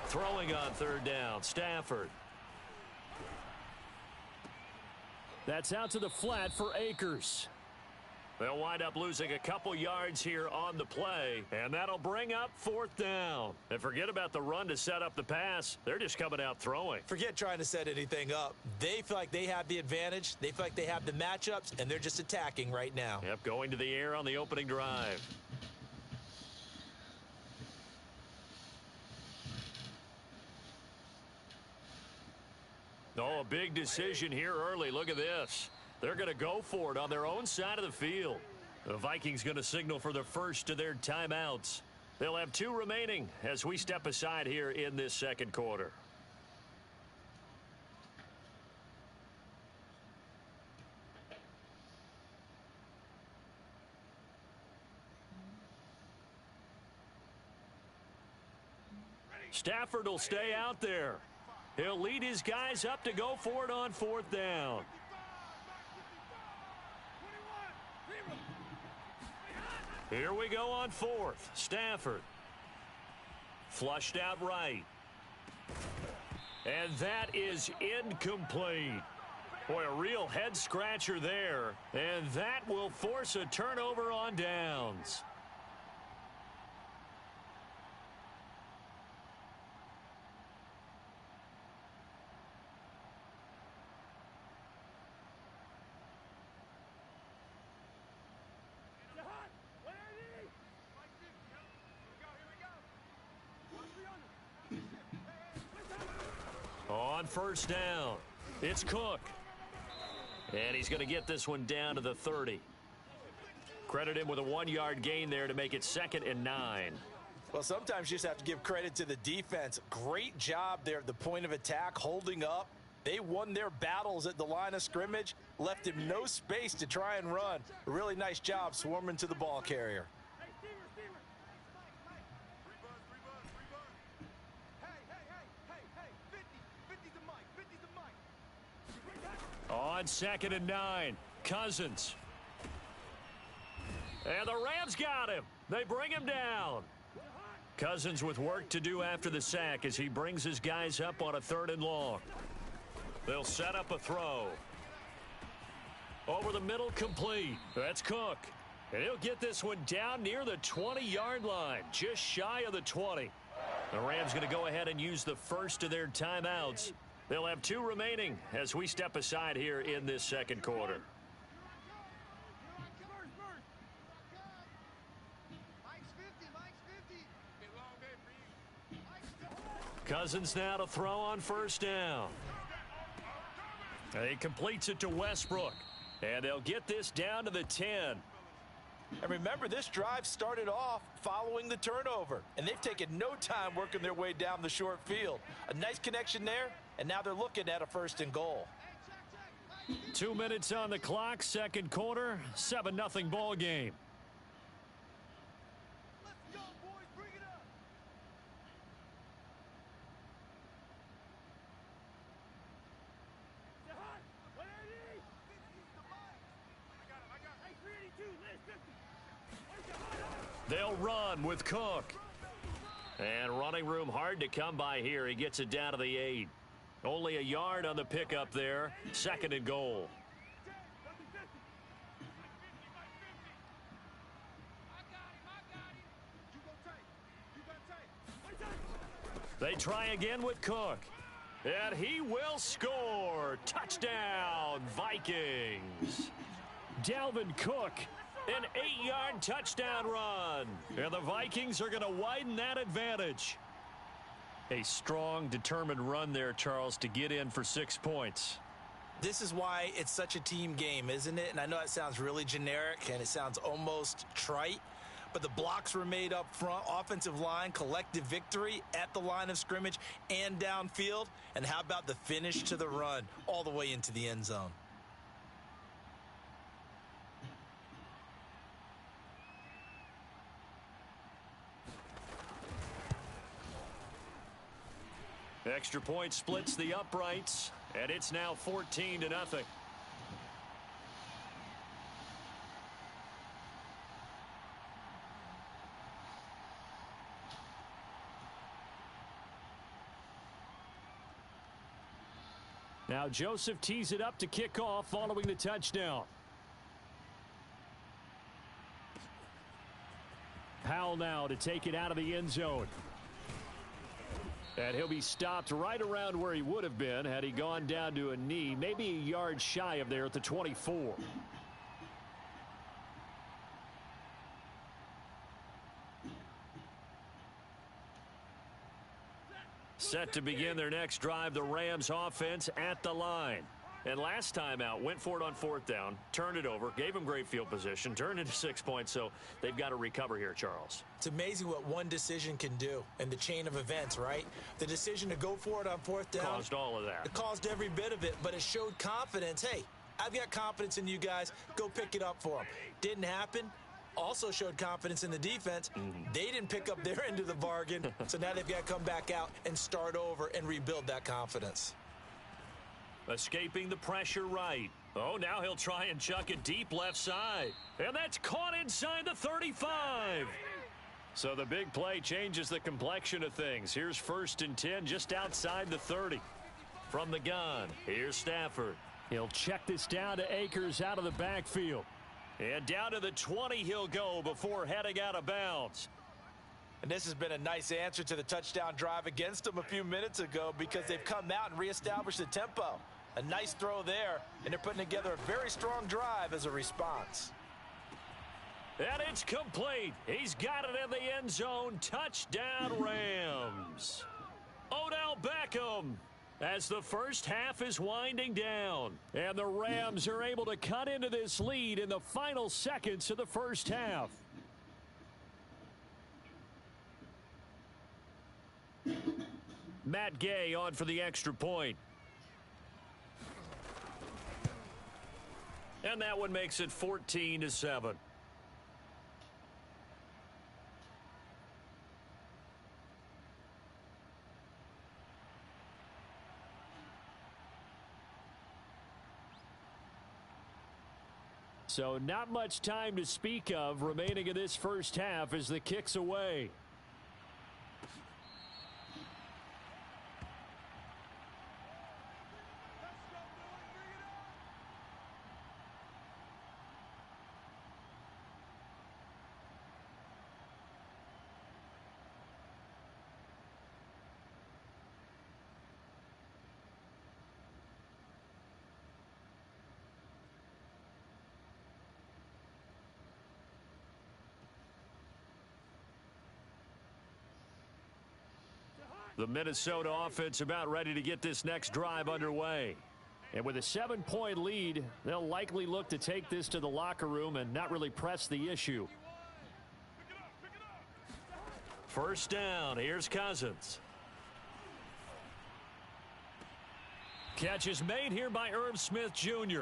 A: Throwing on 3rd down, Stafford. That's out to the flat for Akers. They'll wind up losing a couple yards here on the play, and that'll bring up 4th down. And forget about the run to set up the pass. They're just coming out throwing.
B: Forget trying to set anything up. They feel like they have the advantage. They feel like they have the matchups, and they're just attacking right now.
A: Yep, going to the air on the opening drive. Oh, a big decision here early. Look at this. They're going to go for it on their own side of the field. The Vikings going to signal for the first of their timeouts. They'll have 2 remaining as we step aside here in this 2nd quarter. Stafford will stay out there. He'll lead his guys up to go for it on 4th down. Here we go on 4th. Stafford. Flushed out right. And that is incomplete. Boy, a real head-scratcher there. And that will force a turnover on downs. On first down, it's Cook. And he's going to get this one down to the 30. Credit him with a 1-yard gain there to make it 2nd and 9.
B: Well, sometimes you just have to give credit to the defense. Great job there at the point of attack, holding up. They won their battles at the line of scrimmage, left him no space to try and run. A really nice job swarming to the ball carrier.
A: On 2nd and 9, Cousins. And the Rams got him. They bring him down. Cousins with work to do after the sack as he brings his guys up on a 3rd and long. They'll set up a throw. Over the middle, complete. That's Cook. And he'll get this one down near the 20-yard line, just shy of the 20. The Rams going to go ahead and use the first of their timeouts. They'll have 2 remaining as we step aside here in this 2nd quarter. Cousins now to throw on first down. He completes it to Westbrook. And they'll get this down to the 10.
B: And remember, this drive started off following the turnover. And they've taken no time working their way down the short field. A nice connection there, and now they're looking at a 1st and goal.
A: 2 minutes on the clock, second quarter, 7-0 ball game.
C: Let's go, boys. Bring it up.
A: They'll run with Cook. And running room hard to come by here. He gets it down to the 8. Only a yard on the pickup there. 2nd and goal. They try again with Cook. And he will score. Touchdown, Vikings. Dalvin Cook. An 8-yard touchdown run. And the Vikings are going to widen that advantage. A strong, determined run there, Charles, to get in for 6 points.
B: This is why it's such a team game, isn't it? And I know it sounds really generic and it sounds almost trite, but the blocks were made up front, offensive line, collective victory at the line of scrimmage and downfield. And how about the finish to the run all the way into the end zone?
A: Extra point splits the uprights, and it's now 14-0. Now Joseph tees it up to kick off following the touchdown. Powell now to take it out of the end zone. And he'll be stopped right around where he would have been had he gone down to a knee, maybe a yard shy of there at the 24. Set to begin their next drive, the Rams offense at the line. And last time out, went for it on 4th down, turned it over, gave them great field position, turned into 6 points, so they've got to recover here, Charles.
B: It's amazing what one decision can do in the chain of events, right? The decision to go for it on 4th down.
A: Caused all of that.
B: It caused every bit of it, but it showed confidence. Hey, I've got confidence in you guys. Go pick it up for them. Didn't happen. Also showed confidence in the defense. They didn't pick up their end of the bargain, so now they've got to come back out and start over and rebuild that confidence.
A: Escaping the pressure right. Oh, now he'll try and chuck it deep left side. And that's caught inside the 35. So the big play changes the complexion of things. Here's 1st and 10 just outside the 30. From the gun, here's Stafford. He'll check this down to Akers out of the backfield. And down to the 20 he'll go before heading out of bounds.
B: And this has been a nice answer to the touchdown drive against them a few minutes ago because they've come out and reestablished the tempo. A nice throw there, and they're putting together a very strong drive as a response.
A: And it's complete. He's got it in the end zone. Touchdown, Rams. Odell Beckham as the first half is winding down. And the Rams are able to cut into this lead in the final seconds of the first half. Matt Gay on for the extra point. And that one makes it 14-7. So not much time to speak of remaining in this first half as the kick's away. The Minnesota offense about ready to get this next drive underway. And with a 7-point lead, they'll likely look to take this to the locker room and not really press the issue. First down, here's Cousins. Catch is made here by Irv Smith Jr.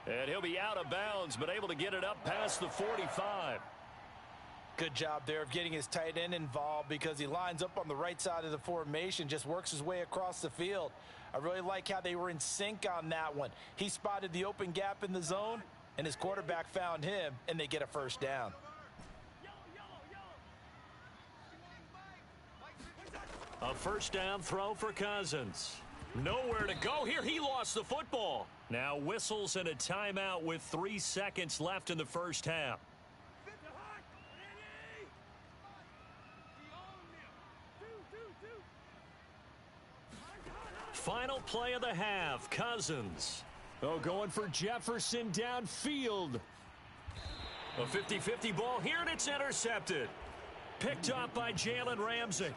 A: And he'll be out of bounds, but able to get it up past the 45.
B: Good job there of getting his tight end involved because he lines up on the right side of the formation, just works his way across the field. I really like how they were in sync on that one. He spotted the open gap in the zone, and his quarterback found him, and they get a first down.
A: A first down throw for Cousins. Nowhere to go here. He lost the football. Now whistles and a timeout with 3 seconds left in the first half. Final play of the half. Cousins. Oh, going for Jefferson downfield. A 50-50 ball here, and it's intercepted. Picked up by Jalen Ramsey.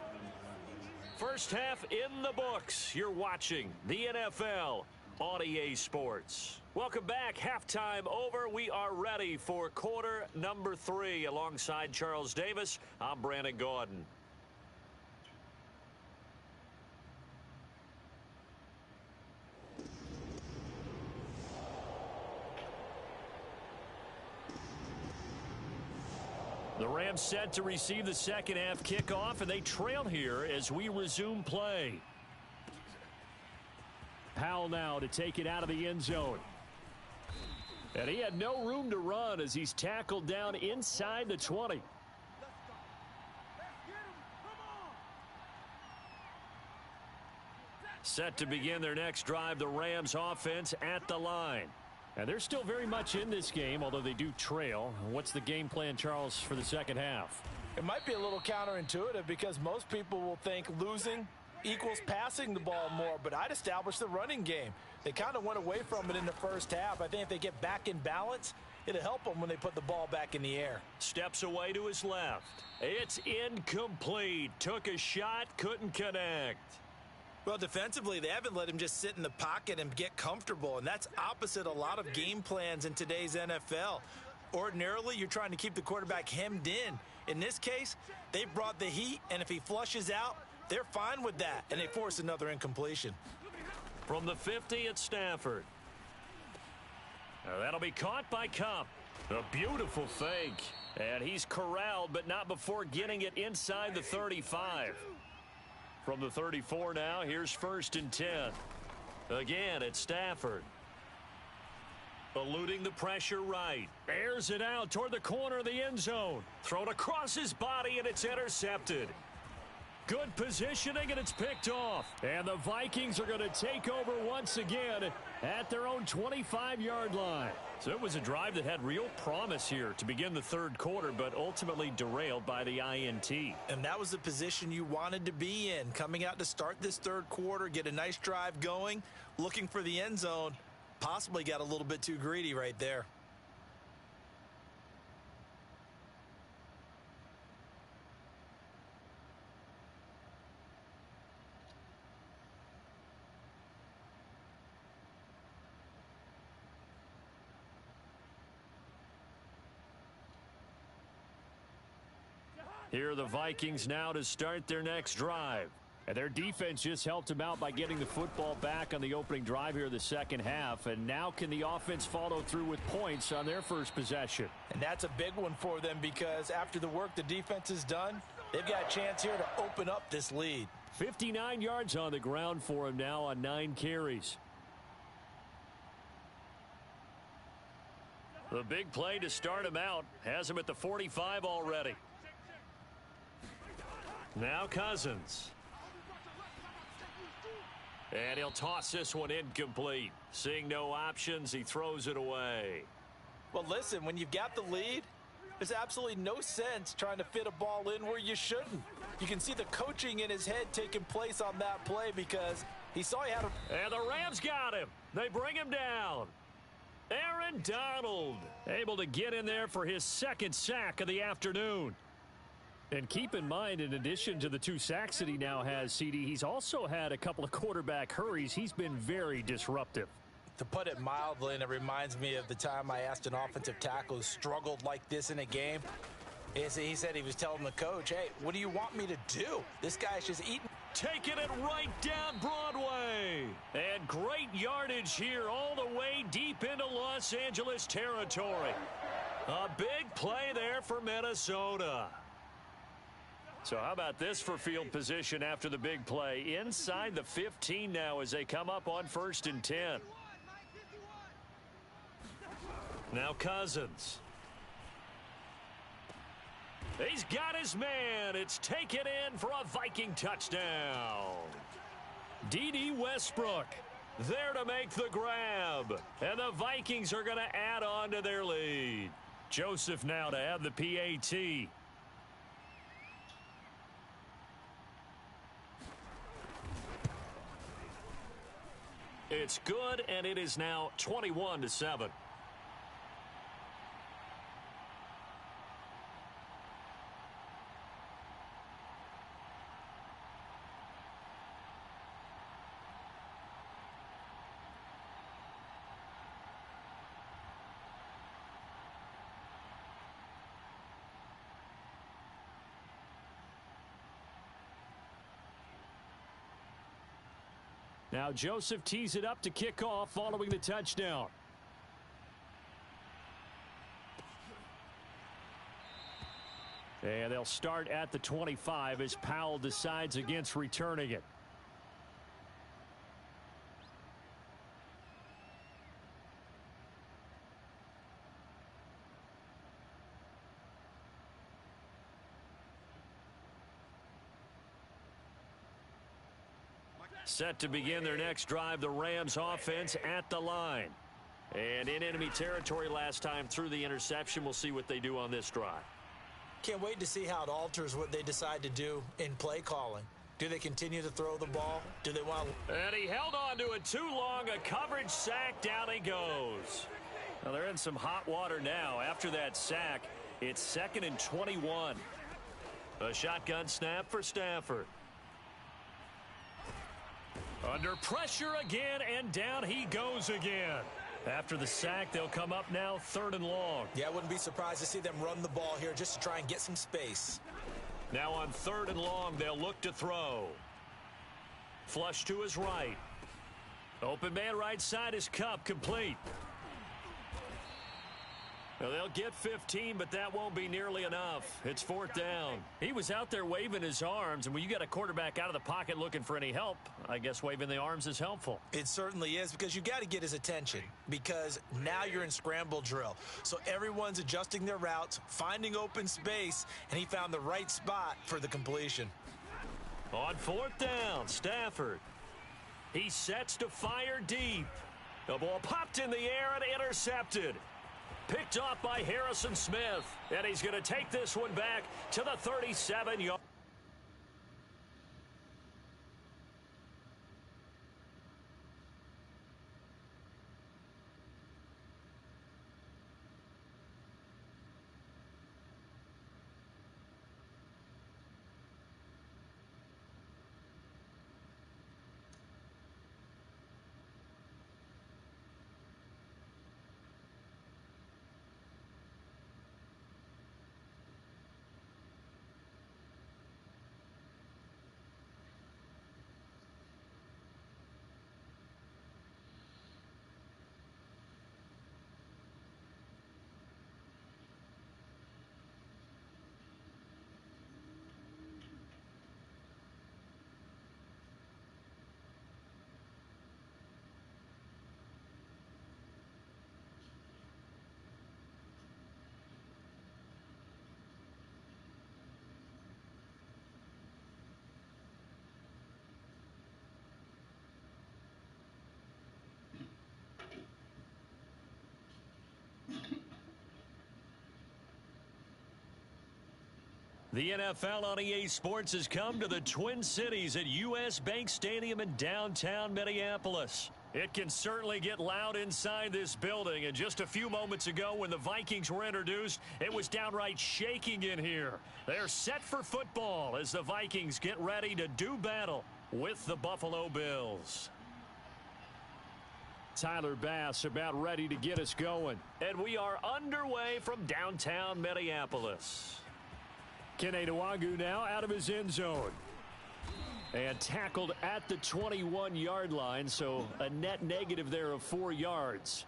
A: First half in the books. You're watching the NFL on EA Sports. Welcome back. Halftime over. We are ready for quarter number 3. Alongside Charles Davis, I'm Brandon Gaudin. The Rams set to receive the second half kickoff, and they trail here as we resume play. Powell now to take it out of the end zone. And he had no room to run as he's tackled down inside the 20. Set to begin their next drive, the Rams offense at the line. And they're still very much in this game, although they do trail. What's the game plan, Charles, for the second half?
B: It might be a little counterintuitive because most people will think losing equals passing the ball more, but I'd establish the running game. They kind of went away from it in the first half. I think if they get back in balance, it'll help them when they put the ball back in the air.
A: Steps away to his left. It's incomplete. Took a shot, couldn't connect.
B: Well, defensively, they haven't let him just sit in the pocket and get comfortable, and that's opposite a lot of game plans in today's NFL. Ordinarily, you're trying to keep the quarterback hemmed in. In this case, they brought the heat, and if he flushes out, they're fine with that, and they force another incompletion.
A: From the 50, it's Stafford. Now that'll be caught by Kupp. A beautiful fake. And he's corralled, but not before getting it inside the 35. From the 34 now, here's 1st and 10. Again, it's Stafford. Eluding the pressure right. Airs it out toward the corner of the end zone. Thrown across his body, and it's intercepted. Good positioning, and it's picked off. And the Vikings are going to take over once again at their own 25-yard line. So it was a drive that had real promise here to begin the third quarter, but ultimately derailed by the INT.
B: And that was the position you wanted to be in. Coming out to start this third quarter, get a nice drive going, looking for the end zone. Possibly got a little bit too greedy right there.
A: Here are the Vikings now to start their next drive. And their defense just helped them out by getting the football back on the opening drive here in the second half. And now can the offense follow through with points on their first possession?
B: And that's a big one for them because after the work the defense has done, they've got a chance here to open up this lead.
A: 59 yards on the ground for him now on 9 carries. The big play to start him out has him at the 45 already. Now Cousins. And he'll toss this one incomplete. Seeing no options, he throws it away.
B: Well, listen, when you've got the lead, there's absolutely no sense trying to fit a ball in where you shouldn't. You can see the coaching in his head taking place on that play because he saw he had a...
A: And the Rams got him. They bring him down. Aaron Donald able to get in there for his second sack of the afternoon. And keep in mind, in addition to the 2 sacks that he now has, CD, he's also had a couple of quarterback hurries. He's been very disruptive.
B: To put it mildly, and it reminds me of the time I asked an offensive tackle who struggled like this in a game. He said he was telling the coach, hey, what do you want me to do? This guy's just eating.
A: Taking it right down Broadway. And great yardage here all the way deep into Los Angeles territory. A big play there for Minnesota. So how about this for field position after the big play? Inside the 15 now as they come up on 1st and 10. Now Cousins. He's got his man. It's taken in for a Viking touchdown. D.D. Westbrook there to make the grab. And the Vikings are going to add on to their lead. Joseph now to have the PAT. It's good, and it is now 21-7. Now Joseph tees it up to kick off following the touchdown. And they'll start at the 25 as Powell decides against returning it. Set to begin their next drive, the Rams offense at the line. And in enemy territory last time through the interception. We'll see what they do on this drive.
B: Can't wait to see how it alters what they decide to do in play calling. Do they continue to throw the ball? Do they want to...
A: And he held on to it too long. A coverage sack. Down he goes. Well, they're in some hot water now. After that sack, it's 2nd and 21. A shotgun snap for Stafford. Under pressure again, and down he goes again. After the sack, they'll come up now 3rd and long.
B: Yeah, I wouldn't be surprised to see them run the ball here just to try and get some space.
A: Now on 3rd and long, they'll look to throw. Flush to his right. Open man right side is Cup, complete. Well, they'll get 15, but that won't be nearly enough. It's 4th down. He was out there waving his arms, and when you got a quarterback out of the pocket looking for any help, I guess waving the arms is helpful.
B: It certainly is, because you got to get his attention, because now you're in scramble drill. So everyone's adjusting their routes, finding open space, and he found the right spot for the completion.
A: On 4th down, Stafford. He sets to fire deep. The ball popped in the air and intercepted. Picked off by Harrison Smith. And he's going to take this one back to the 37-yard. The NFL on EA Sports has come to the Twin Cities at U.S. Bank Stadium in downtown Minneapolis. It can certainly get loud inside this building. And just a few moments ago when the Vikings were introduced, it was downright shaking in here. They're set for football as the Vikings get ready to do battle with the Buffalo Bills. Tyler Bass about ready to get us going. And we are underway from downtown Minneapolis. Kene Nwangwu now out of his end zone. And tackled at the 21-yard line, so a net negative there of 4 yards.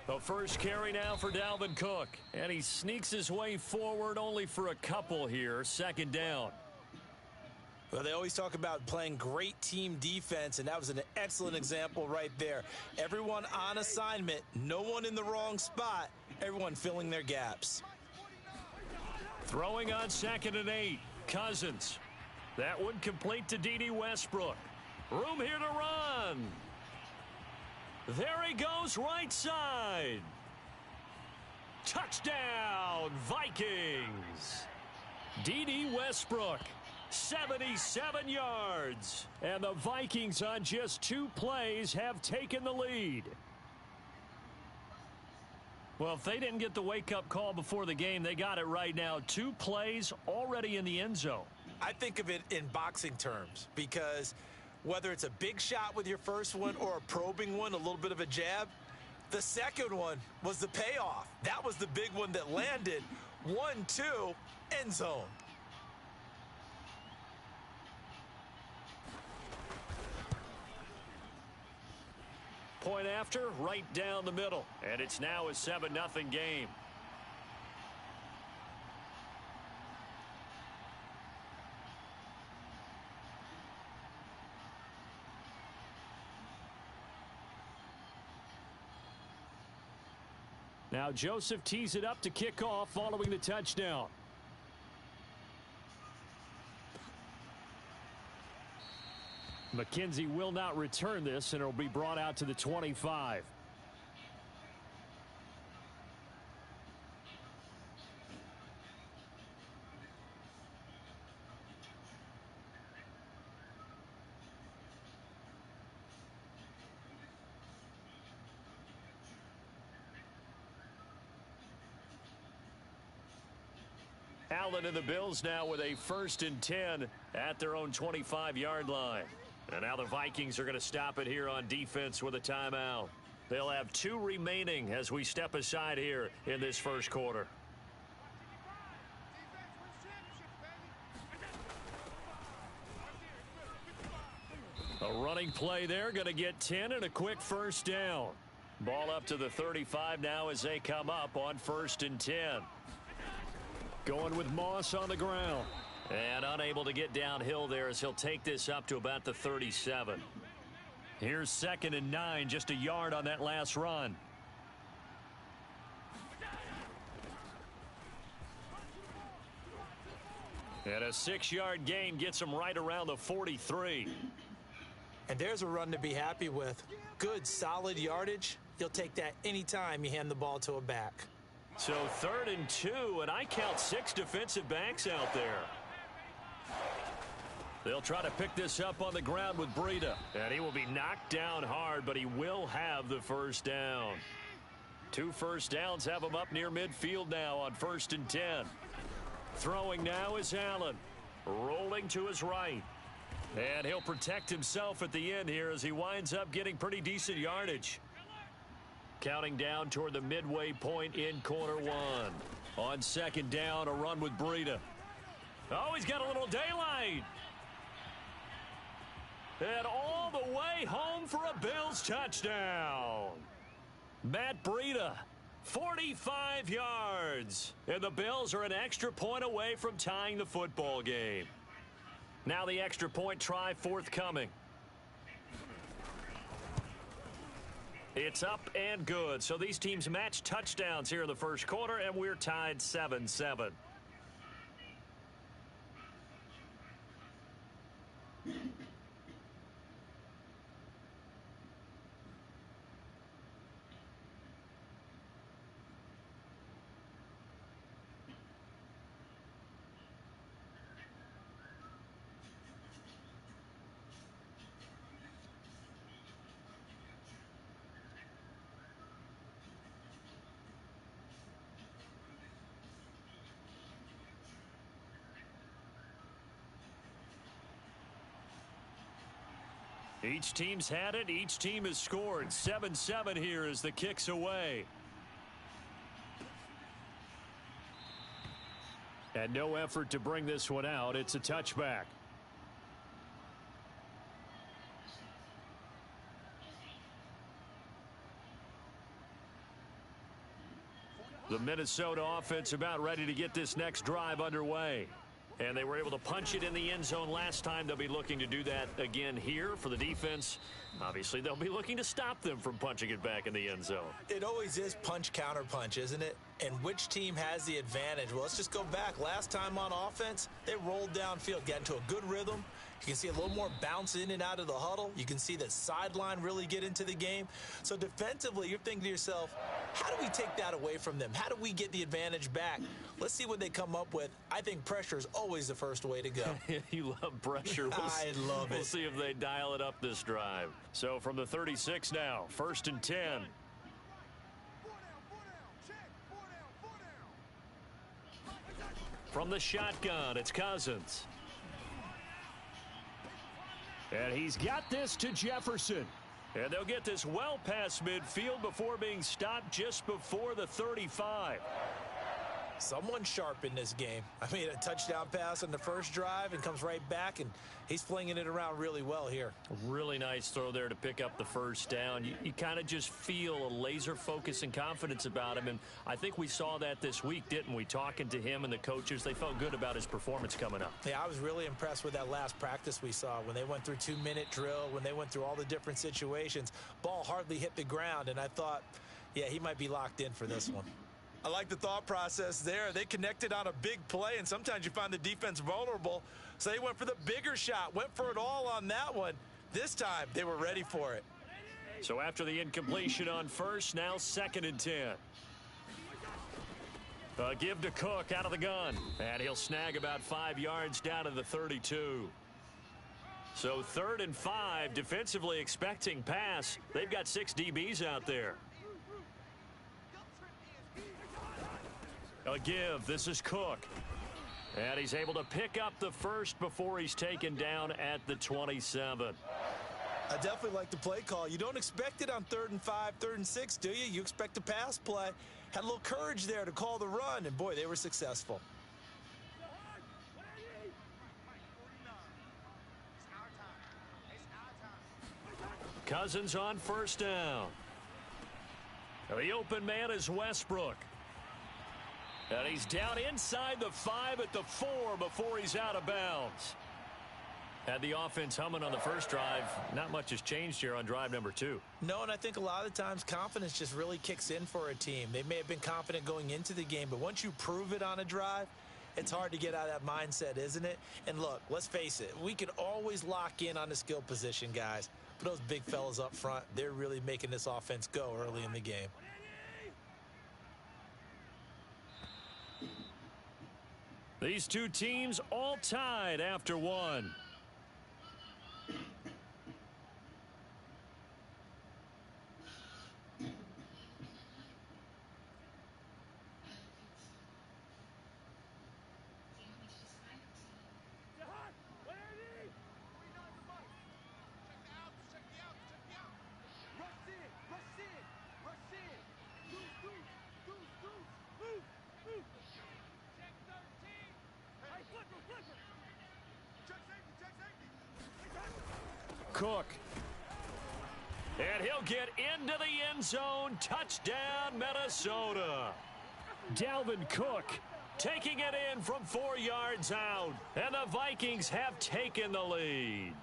A: The first carry now for Dalvin Cook. And he sneaks his way forward only for a couple here. Second down.
B: Well, they always talk about playing great team defense, and that was an excellent example right there. Everyone on assignment, no one in the wrong spot, everyone filling their gaps.
A: Throwing on 2nd and 8. Cousins. That one complete to D.D. Westbrook. Room here to run. There he goes, right side. Touchdown, Vikings. D.D. Westbrook, 77 yards. And the Vikings on just 2 plays have taken the lead. Well, if they didn't get the wake-up call before the game, they got it right now. 2 plays already in the end zone.
B: I think of it in boxing terms because whether it's a big shot with your first one or a probing one, a little bit of a jab, the second one was the payoff. That was the big one that landed. 1-2, end zone.
A: Point after, right down the middle. And it's now a 7-0 game. Now Joseph tees it up to kick off following the touchdown. McKenzie will not return this, and it'll be brought out to the 25. Allen and the Bills now with a 1st and 10 at their own 25-yard line. And now the Vikings are going to stop it here on defense with a timeout. They'll have 2 remaining as we step aside here in this first quarter. A running play there, going to get 10 and a quick first down. Ball up to the 35 now as they come up on 1st and 10. Going with Moss on the ground. And unable to get downhill there as he'll take this up to about the 37. Here's 2nd and 9, just a yard on that last run. And a 6-yard gain gets him right around the 43.
B: And there's a run to be happy with. Good, solid yardage. You'll take that anytime you hand the ball to a back.
A: So 3rd and 2, and I count 6 defensive backs out there. They'll try to pick this up on the ground with Breida. And he will be knocked down hard, but he will have the first down. 2 first downs have him up near midfield now on 1st and 10. Throwing now is Allen. Rolling to his right. And he'll protect himself at the end here as he winds up getting pretty decent yardage. Counting down toward the midway point in quarter 1. On 2nd down, a run with Breida. Oh, he's got a little daylight. And all the way home for a Bills touchdown. Matt Breida, 45 yards. And the Bills are an extra point away from tying the football game. Now the extra point try forthcoming. It's up and good. So these teams match touchdowns here in the first quarter, and we're tied 7-7. Each team's had it. Each team has scored. 7-7 here as the kick's away. And no effort to bring this one out. It's a touchback. The Minnesota offense about ready to get this next drive underway. And they were able to punch it in the end zone last time. They'll be looking to do that again here for the defense. Obviously, they'll be looking to stop them from punching it back in the end zone.
B: It always is punch, counter punch, isn't it? And which team has the advantage? Well, let's just go back. Last time on offense, they rolled downfield, got into a good rhythm. You can see a little more bounce in and out of the huddle. You can see the sideline really get into the game. So defensively, you're thinking to yourself, how do we take that away from them? How do we get the advantage back? Let's see what they come up with. I think pressure is always the first way to go.
A: You love pressure.
B: I love it.
A: We'll see if they dial it up this drive. So from the 36 now, 1st and 10. From the shotgun, it's Cousins. And he's got this to Jefferson. And they'll get this well past midfield before being stopped just before the 35.
B: Someone sharp in this game. I mean, a touchdown pass on the first drive and comes right back, and he's flinging it around really well here.
A: Really nice throw there to pick up the first down. You kind of just feel a laser focus and confidence about him, and I think we saw that this week, didn't we? Talking to him and the coaches, they felt good about his performance coming up.
B: Yeah, I was really impressed with that last practice we saw when they went through 2-minute drill, when they went through all the different situations. Ball hardly hit the ground, and I thought, yeah, he might be locked in for this one. I like the thought process there. They connected on a big play, and sometimes you find the defense vulnerable. So they went for the bigger shot, went for it all on that one. This time, they were ready for it.
A: So after the incompletion on first, now 2nd and 10. Give to Cook out of the gun. And he'll snag about 5 yards down to the 32. So 3rd and 5, defensively expecting pass. They've got 6 DBs out there. A give. This is Cook. And he's able to pick up the first before he's taken down at the 27.
B: I definitely like the play call. You don't expect it on 3rd and 5, 3rd and 6, do you? You expect a pass play. Had a little courage there to call the run, and boy, they were successful.
A: Cousins on first down. The open man is Westbrook. And he's down inside the 5 at the 4 before he's out of bounds. Had the offense humming on the first drive. Not much has changed here on drive number 2.
B: No, and I think a lot of times confidence just really kicks in for a team. They may have been confident going into the game, but once you prove it on a drive, it's hard to get out of that mindset, isn't it? And look, let's face it, we can always lock in on the skill position, guys. But those big fellas up front, they're really making this offense go early in the game.
A: These two teams all tied after 1. Cook. And he'll get into the end zone. Touchdown, Minnesota. Dalvin Cook taking it in from 4 yards out. And the Vikings have taken the lead.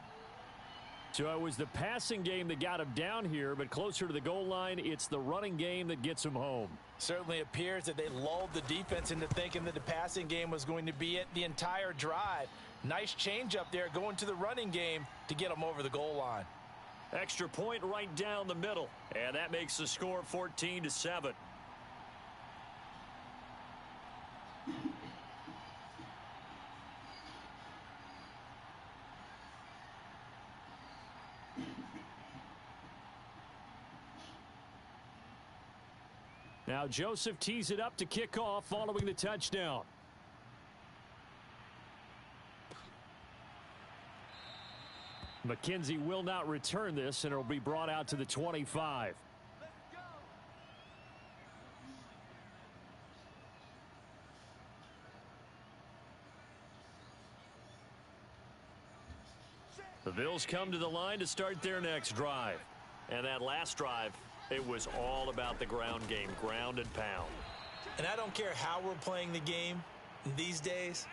A: So it was the passing game that got him down here, but closer to the goal line, it's the running game that gets him home.
B: Certainly appears that they lulled the defense into thinking that the passing game was going to be it the entire drive. Nice change up there going to the running game to get them over the goal line.
A: Extra point right down the middle, and that makes the score 14-7. Now Joseph tees it up to kick off following the touchdown. McKenzie will not return this, and it will be brought out to the 25. The Bills come to the line to start their next drive. And that last drive, it was all about the ground game, ground and pound.
B: And I don't care how we're playing the game these days,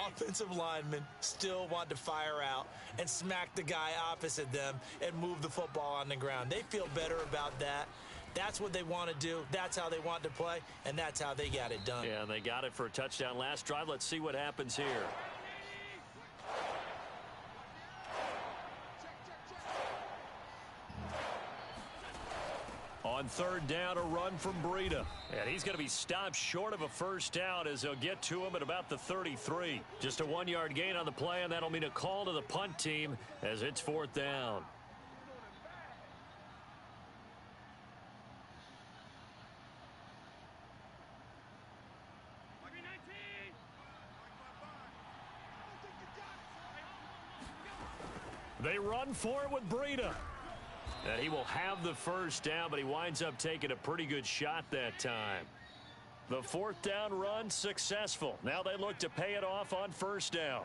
B: offensive linemen still want to fire out and smack the guy opposite them and move the football on the ground. They feel better about that. That's what they want to do. That's how they want to play, and that's how they got it done.
A: Yeah, and they got it for a touchdown last drive. Let's see what happens here. On third down, a run from Breida. And he's going to be stopped short of a first down as they'll get to him at about the 33. Just a 1-yard gain on the play, and that'll mean a call to the punt team as it's fourth down. They run for it with Breida. And he will have the first down, but he winds up taking a pretty good shot that time. The fourth down run successful. Now they look to pay it off on first down.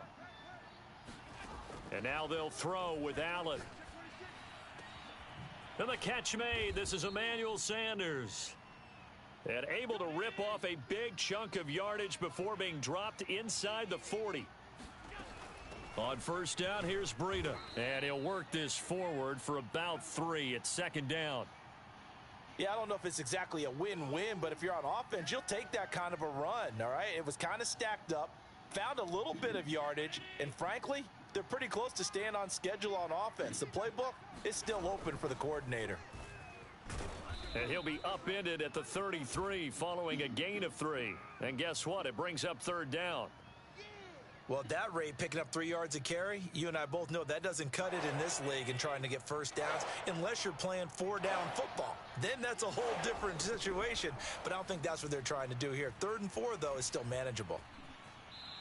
A: And now they'll throw with Allen. And the catch made. This is Emmanuel Sanders. And able to rip off a big chunk of yardage before being dropped inside the 40. On first down, here's Breida. And he'll work this forward for about 3 at second down.
B: Yeah, I don't know if it's exactly a win-win, but if you're on offense, you'll take that kind of a run, all right? It was kind of stacked up, found a little bit of yardage, and frankly, they're pretty close to staying on schedule on offense. The playbook is still open for the coordinator.
A: And he'll be upended at the 33 following a gain of 3. And guess what? It brings up third down.
B: Well, at that rate, picking up 3 yards a carry, you and I both know that doesn't cut it in this league and trying to get first downs unless you're playing 4-down football. Then that's a whole different situation, but I don't think that's what they're trying to do here. 3rd and 4, though, is still manageable.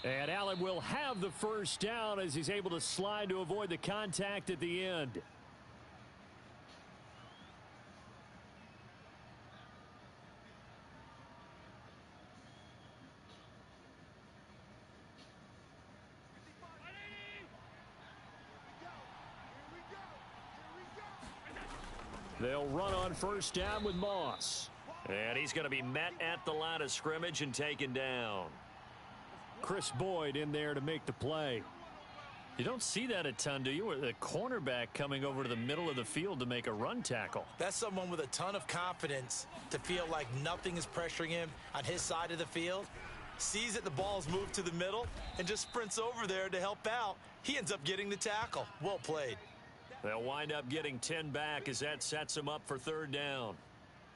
A: And Allen will have the first down as he's able to slide to avoid the contact at the end. They'll run on first down with Moss. And he's going to be met at the line of scrimmage and taken down. Chris Boyd in there to make the play. You don't see that a ton, do you? The cornerback coming over to the middle of the field to make a run tackle.
B: That's someone with a ton of confidence to feel like nothing is pressuring him on his side of the field. Sees that the ball's moved to the middle and just sprints over there to help out. He ends up getting the tackle. Well played.
A: They'll wind up getting 10 back as that sets them up for third down.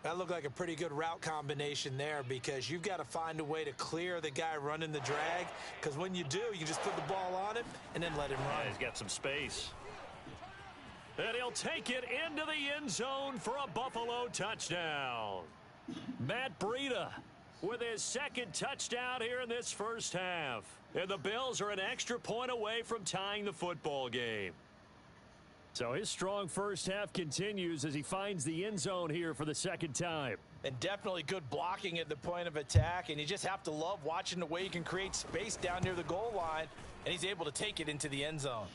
B: That looked like a pretty good route combination there because you've got to find a way to clear the guy running the drag, because when you do, you just put the ball on him and then let him run.
A: Yeah, he's got some space. And he'll take it into the end zone for a Buffalo touchdown. Matt Breida with his second touchdown here in this first half. And the Bills are an extra point away from tying the football game. So his strong first half continues as he finds the end zone here for the second time.
B: And definitely good blocking at the point of attack, and you just have to love watching the way he can create space down near the goal line, and he's able to take it into the end zone.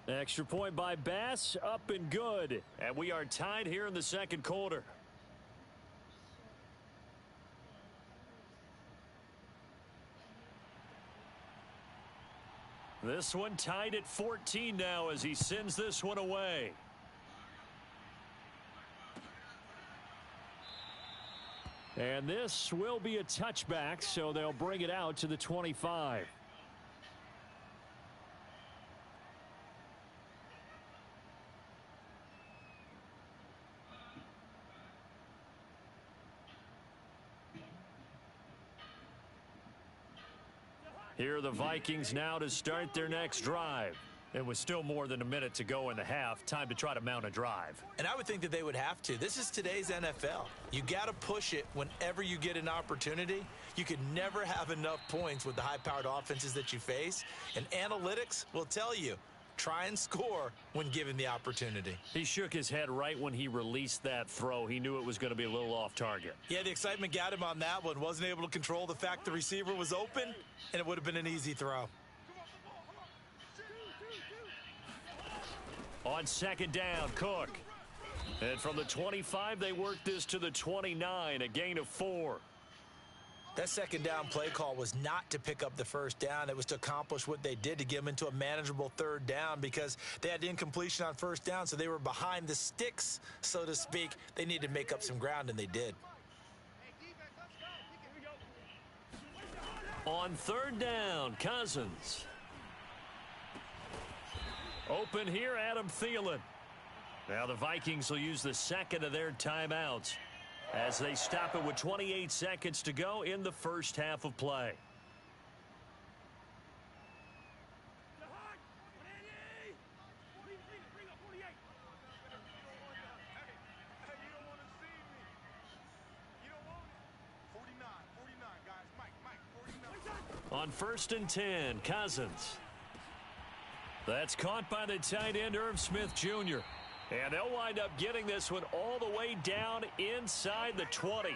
A: Extra point by Bass, up and good. And we are tied here in the second quarter. This one tied at 14 now as he sends this one away. And this will be a touchback, so they'll bring it out to the 25. Here are the Vikings now to start their next drive. It was still more than a minute to go in the half. Time to try to mount a drive.
B: And I would think that they would have to. This is today's NFL. You got to push it whenever you get an opportunity. You can never have enough points with the high-powered offenses that you face. And analytics will tell you, try and score when given the opportunity.
A: He shook his head right when he released that throw. He knew it was going to be a little off target.
B: Yeah, the excitement got him on that one. Wasn't able to control the fact the receiver was open, and it would have been an easy throw.
A: On second down, Cook. And from the 25, they worked this to the 29, a gain of 4.
B: That second down play call was not to pick up the first down. It was to accomplish what they did, to get them into a manageable third down, because they had incompletion on first down, so they were behind the sticks, so to speak. They needed to make up some ground, and they did.
A: On third down, Cousins. Open here, Adam Thielen. Now the Vikings will use the second of their timeouts as they stop it with 28 seconds to go in the first half of play. On first and 10, Cousins. That's caught by the tight end, Irv Smith Jr. And they'll wind up getting this one all the way down inside the 20.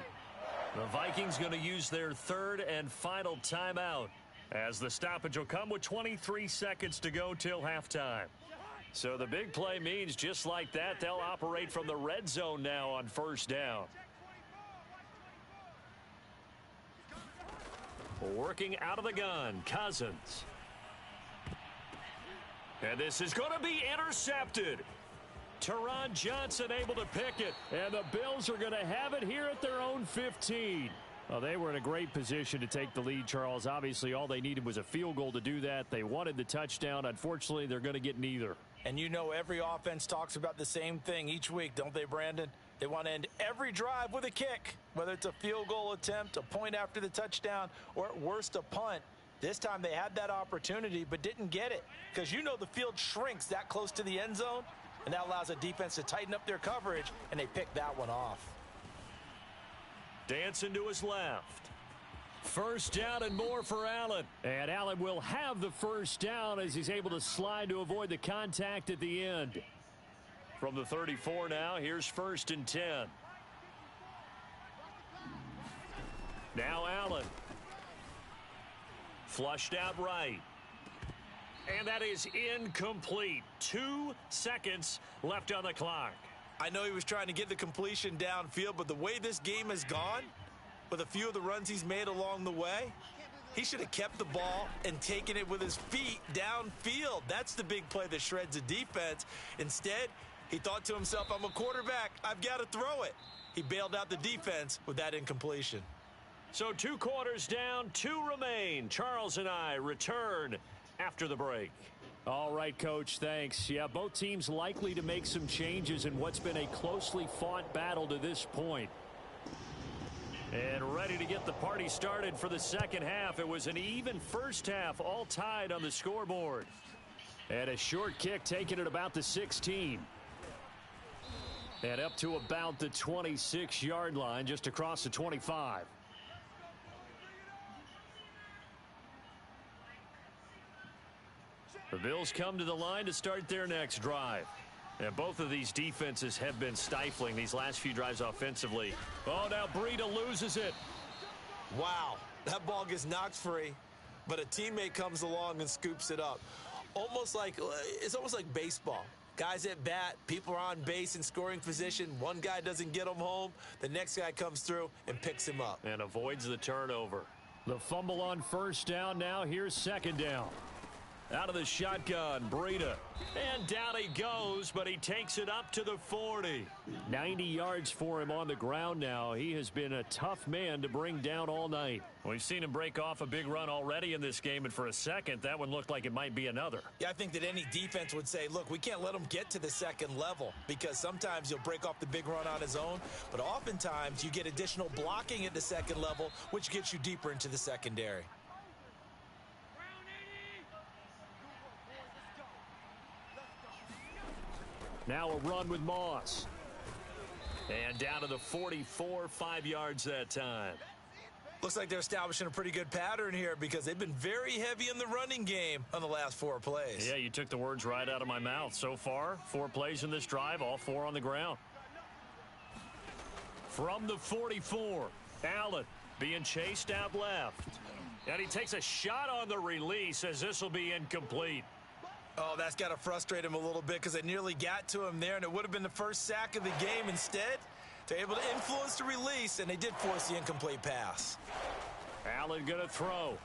A: The Vikings going to use their third and final timeout as the stoppage will come with 23 seconds to go till halftime. So the big play means just like that, they'll operate from the red zone now on first down. Working out of the gun, Cousins. And this is going to be intercepted. Teron Johnson able to pick it. And the Bills are going to have it here at their own 15. Well, they were in a great position to take the lead, Charles. Obviously, all they needed was a field goal to do that. They wanted the touchdown. Unfortunately, they're going to get neither.
B: And you know every offense talks about the same thing each week, don't they, Brandon? They want to end every drive with a kick, whether it's a field goal attempt, a point after the touchdown, or at worst a punt. This time they had that opportunity but didn't get it, because you know the field shrinks that close to the end zone, and that allows a defense to tighten up their coverage, and they picked that one off.
A: Dancing to his left. First down and more for Allen. And Allen will have the first down as he's able to slide to avoid the contact at the end. From the 34 now, here's first and 10. Now Allen. Flushed out right. And that is incomplete. 2 seconds left on the clock.
B: I know he was trying to get the completion downfield, but the way this game has gone, with a few of the runs he's made along the way, he should have kept the ball and taken it with his feet downfield. That's the big play that shreds the defense. Instead, he thought to himself, I'm a quarterback. I've got to throw it. He bailed out the defense with that incompletion.
A: So 2 quarters down, 2 remain. Charles and I return after the break. All right, Coach, thanks. Yeah, both teams likely to make some changes in what's been a closely fought battle to this point. And ready to get the party started for the second half. It was an even first half, all tied on the scoreboard. And a short kick taken at about the 16. And up to about the 26-yard line, just across the 25. The Bills come to the line to start their next drive. And both of these defenses have been stifling these last few drives offensively. Oh, now Breida loses it.
B: Wow, that ball gets knocked free, but a teammate comes along and scoops it up. It's almost like baseball. Guys at bat, people are on base in scoring position. One guy doesn't get him home. The next guy comes through and picks him up.
A: And avoids the turnover. The fumble on first down now. Here's second down. Out of the shotgun, Breida. And down he goes, but he takes it up to the 40. 90 yards for him on the ground now. He has been a tough man to bring down all night. We've seen him break off a big run already in this game, and for a second, that one looked like it might be another.
B: Yeah, I think that any defense would say, look, we can't let him get to the second level, because sometimes he'll break off the big run on his own, but oftentimes you get additional blocking at the second level, which gets you deeper into the secondary.
A: Now a run with Moss. And down to the 44, 5 yards that time.
B: Looks like they're establishing a pretty good pattern here because they've been very heavy in the running game on the last 4 plays.
A: Yeah, you took the words right out of my mouth. So far, 4 plays in this drive, all 4 on the ground. From the 44, Allen being chased out left. And he takes a shot on the release as this will be incomplete.
B: Oh, that's got to frustrate him a little bit because they nearly got to him there, and it would have been the first sack of the game. Instead, they're able to influence the release, and they did force the incomplete pass.
A: Allen going to throw.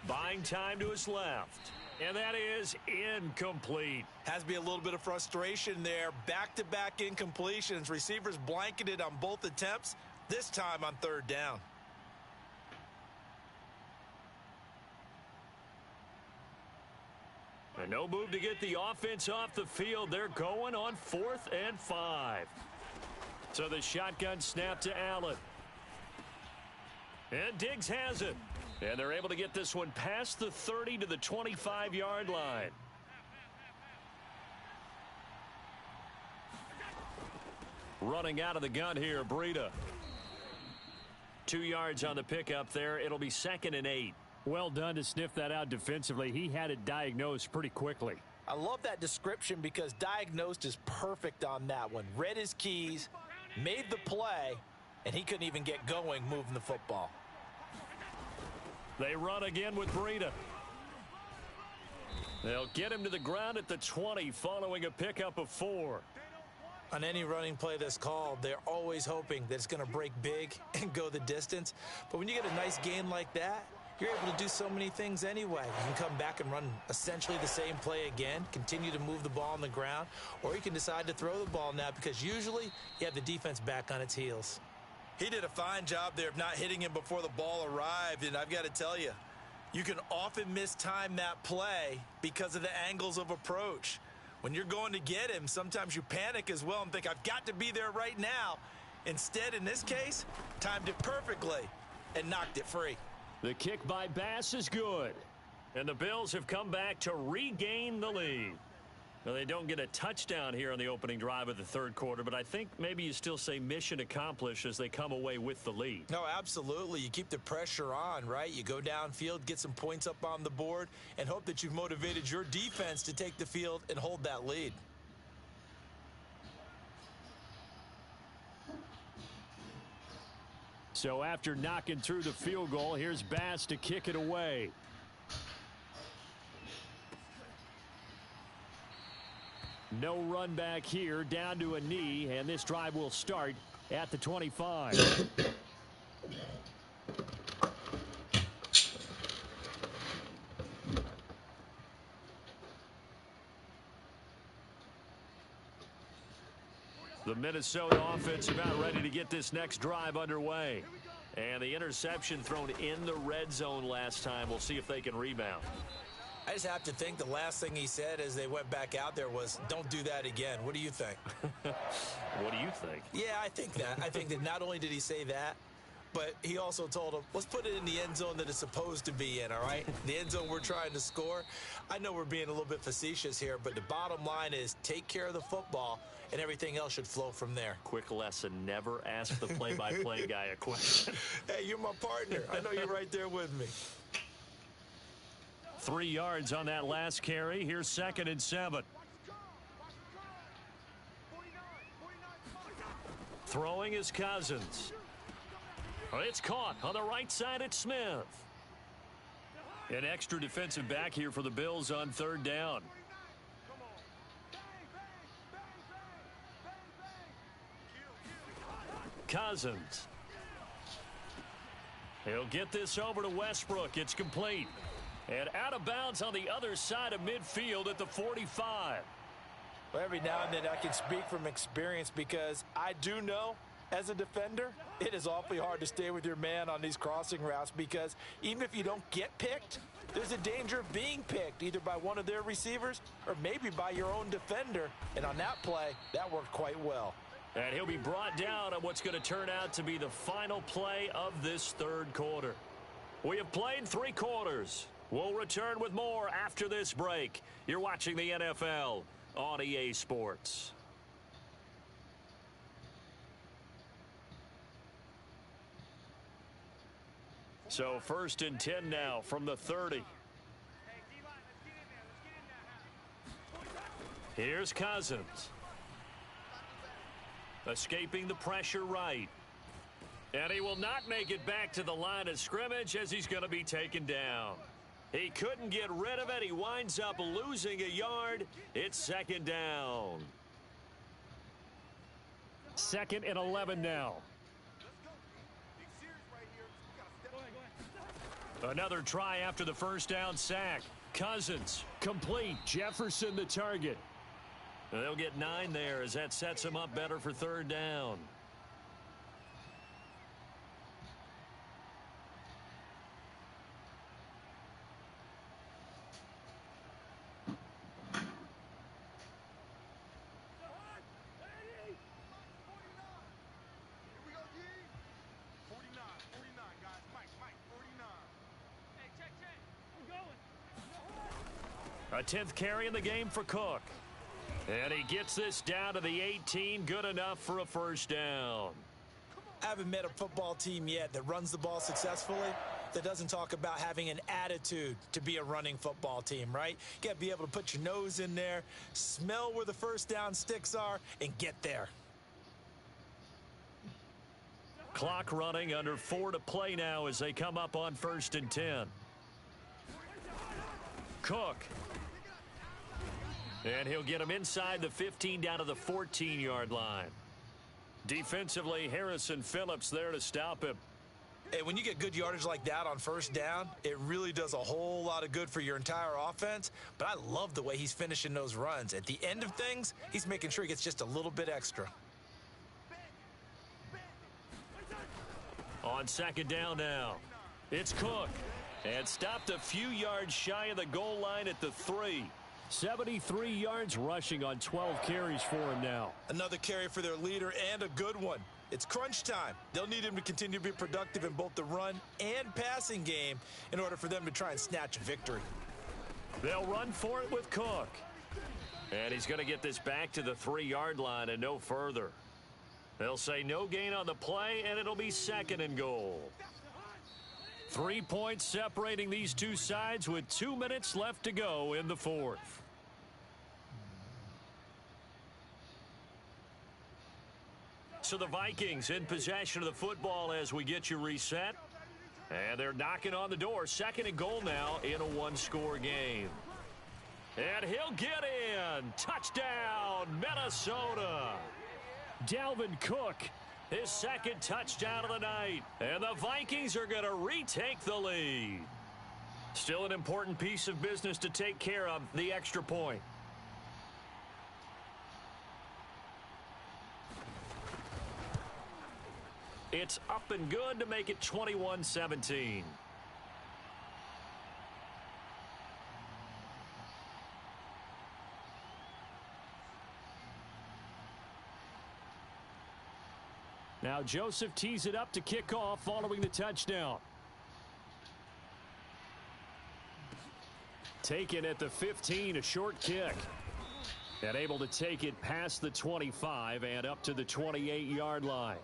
A: Buying time to his left. And that is incomplete.
B: Has to be a little bit of frustration there. Back-to-back incompletions. Receivers blanketed on both attempts, this time on 3rd down.
A: And no move to get the offense off the field. They're going on 4th and 5. So the shotgun snap to Allen. And Diggs has it. And they're able to get this one past the 30 to the 25-yard line. Running out of the gun here, Breida. 2 yards on the pickup there. It'll be 2nd and 8. Well done to sniff that out defensively. He had it diagnosed pretty quickly.
B: I love that description because diagnosed is perfect on that one. Read his keys, made the play, and he couldn't even get going moving the football.
A: They run again with Breida. They'll get him to the ground at the 20 following a pickup of 4.
B: On any running play that's called, they're always hoping that it's going to break big and go the distance. But when you get a nice gain like that, you're able to do so many things anyway. You can come back and run essentially the same play again, continue to move the ball on the ground, or you can decide to throw the ball now because usually you have the defense back on its heels. He did a fine job there of not hitting him before the ball arrived, and I've got to tell you, you can often mistime that play because of the angles of approach. When you're going to get him, sometimes you panic as well and think, I've got to be there right now. Instead, in this case, timed it perfectly and knocked it free.
A: The kick by Bass is good. And the Bills have come back to regain the lead. Now, they don't get a touchdown here on the opening drive of the 3rd quarter, but I think maybe you still say mission accomplished as they come away with the lead.
B: No, absolutely. You keep the pressure on, right? You go downfield, get some points up on the board, and hope that you've motivated your defense to take the field and hold that lead.
A: So after knocking through the field goal, here's Bass to kick it away. No run back here, down to a knee, and this drive will start at the 25. The Minnesota offense about ready to get this next drive underway. And the interception thrown in the red zone last time. We'll see if they can rebound.
B: I just have to think the last thing he said as they went back out there was, don't do that again. What do you think?
A: What do you think?
B: Yeah, I think that. I think that not only did he say that, but he also told him, let's put it in the end zone that it's supposed to be in, all right? The end zone we're trying to score. I know we're being a little bit facetious here, but the bottom line is take care of the football, and everything else should flow from there.
A: Quick lesson, never ask the play-by-play guy a question.
B: Hey, you're my partner. I know you're right there with me.
A: 3 yards on that last carry. Here's 2nd and 7. Throwing is Cousins. It's caught on the right side at Smith. An extra defensive back here for the Bills on 3rd down. Cousins. He'll get this over to Westbrook. It's complete. And out of bounds on the other side of midfield at the 45.
B: Well, every now and then I can speak from experience because I do know as a defender, it is awfully hard to stay with your man on these crossing routes because even if you don't get picked, there's a danger of being picked either by one of their receivers or maybe by your own defender. And on that play, that worked quite well.
A: And he'll be brought down on what's going to turn out to be the final play of this 3rd quarter. We have played 3 quarters. We'll return with more after this break. You're watching the NFL on EA Sports. So 1st and 10 now from the 30. Here's Cousins. Escaping the pressure right. And he will not make it back to the line of scrimmage as he's going to be taken down. He couldn't get rid of it. He winds up losing a yard. It's 2nd down. 2nd and 11 now. Another try after the 1st down sack. Cousins complete. Jefferson the target. They'll get 9 there as that sets him up better for 3rd down. A 10th carry in the game for Cook. And he gets this down to the 18. Good enough for a 1st down.
B: I haven't met a football team yet that runs the ball successfully that doesn't talk about having an attitude to be a running football team, right? You got to be able to put your nose in there, smell where the 1st down sticks are, and get there.
A: Clock running, under 4 to play now as they come up on 1st and 10. Cook. And he'll get him inside the 15 down to the 14-yard line. Defensively, Harrison Phillips there to stop him.
B: Hey, when you get good yardage like that on 1st down, it really does a whole lot of good for your entire offense. But I love the way he's finishing those runs. At the end of things, he's making sure he gets just a little bit extra.
A: On 2nd down now, it's Cook. And stopped a few yards shy of the goal line at the 3. 73 yards rushing on 12 carries for him now.
B: Another carry for their leader and a good one. It's crunch time. They'll need him to continue to be productive in both the run and passing game in order for them to try and snatch a victory.
A: They'll run for it with Cook. And he's going to get this back to the 3-yard line and no further. They'll say no gain on the play, and it'll be 2nd and goal. 3 points separating these two sides with 2 minutes left to go in the 4th. So the Vikings in possession of the football as we get you reset. And they're knocking on the door. 2nd and goal now in a 1-score game. And he'll get in. Touchdown, Minnesota. Dalvin Cook, his 2nd touchdown of the night. And the Vikings are going to retake the lead. Still an important piece of business to take care of, the extra point. It's up and good to make it 21-17. Now Joseph tees it up to kick off following the touchdown. Taken at the 15, a short kick. And able to take it past the 25 and up to the 28-yard line.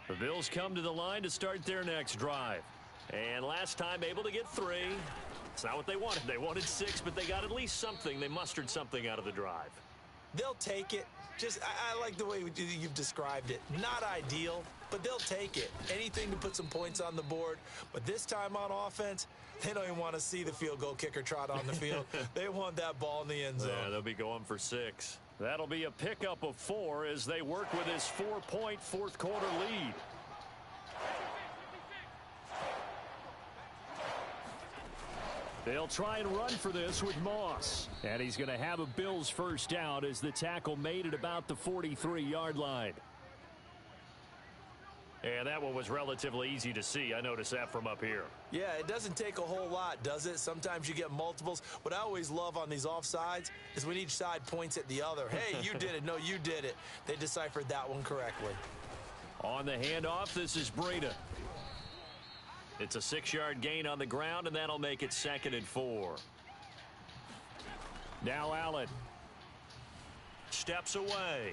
A: The Bills come to the line to start their next drive. And last time able to get 3. It's not what they wanted. They wanted 6, but they got at least something. They mustered something out of the drive.
B: They'll take it. I like the way you've described it. Not ideal, but they'll take it. Anything to put some points on the board. But this time on offense, they don't even want to see the field goal kicker trot on the field. They want that ball in the end zone.
A: Yeah, they'll be going for 6. That'll be a pickup of 4 as they work with his 4-point 4th quarter lead. They'll try and run for this with Moss. And he's going to have a Bills 1st down as the tackle made at about the 43-yard line. And that one was relatively easy to see. I noticed that from up here.
B: Yeah, it doesn't take a whole lot, does it? Sometimes you get multiples. What I always love on these offsides is when each side points at the other. Hey, you did it. No, you did it. They deciphered that one correctly.
A: On the handoff, this is Breida. It's a 6-yard gain on the ground, and that'll make it 2nd and 4. Now Allen. steps away.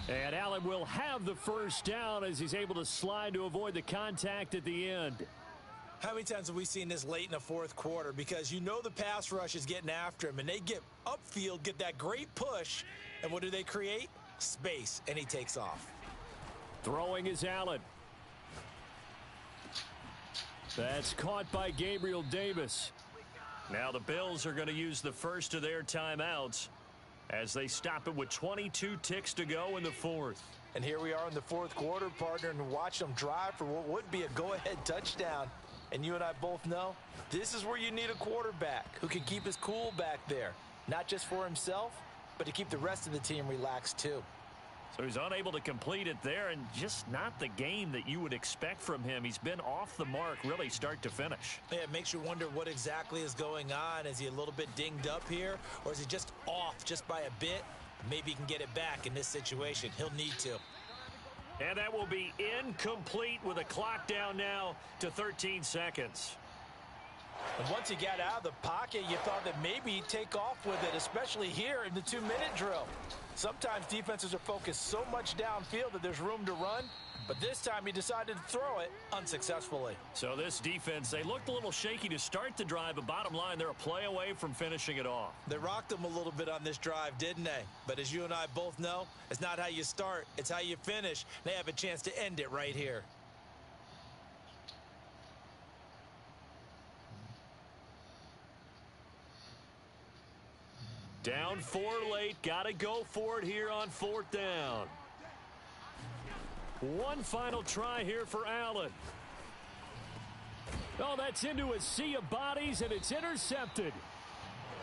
D: And Allen will have the first down as he's able to slide to avoid the contact at the end.
B: How many times have we seen this late in the fourth quarter? Because you know the pass rush is getting after him, and they get upfield, get that great push, and what do they create? Space, and he takes off.
D: Throwing is Allen. That's caught by Gabriel Davis.
A: Now the Bills are going to use the first of their timeouts as they stop it with 22 ticks to go in the fourth.
B: And here we are in the fourth quarter, partner, and watch them drive for what would be a go-ahead touchdown. And you and I both know this is where you need a quarterback who can keep his cool back there, not just for himself, but to keep the rest of the team relaxed too.
A: So he's unable to complete it there, and just not the game that you would expect from him. He's been off the mark really start to finish.
B: Yeah, it makes you wonder what exactly is going on. Is he a little bit dinged up here, or is he just off just by a bit? Maybe he can get it back in this situation. He'll need to.
A: And that will be incomplete with a clock down now to 13 seconds.
B: And once he got out of the pocket, you thought that maybe he'd take off with it, especially here in the 2-minute drill. Sometimes defenses are focused so much downfield that there's room to run, but this time he decided to throw it unsuccessfully.
A: So this defense, they looked a little shaky to start the drive, but bottom line, they're a play away from finishing it off.
B: They rocked him a little bit on this drive, didn't they? But as you and I both know, it's not how you start, it's how you finish. They have a chance to end it right here.
A: Down 4 late, got to go for it here on 4th down. One final try here for Allen. Oh, that's into a sea of bodies, and it's intercepted.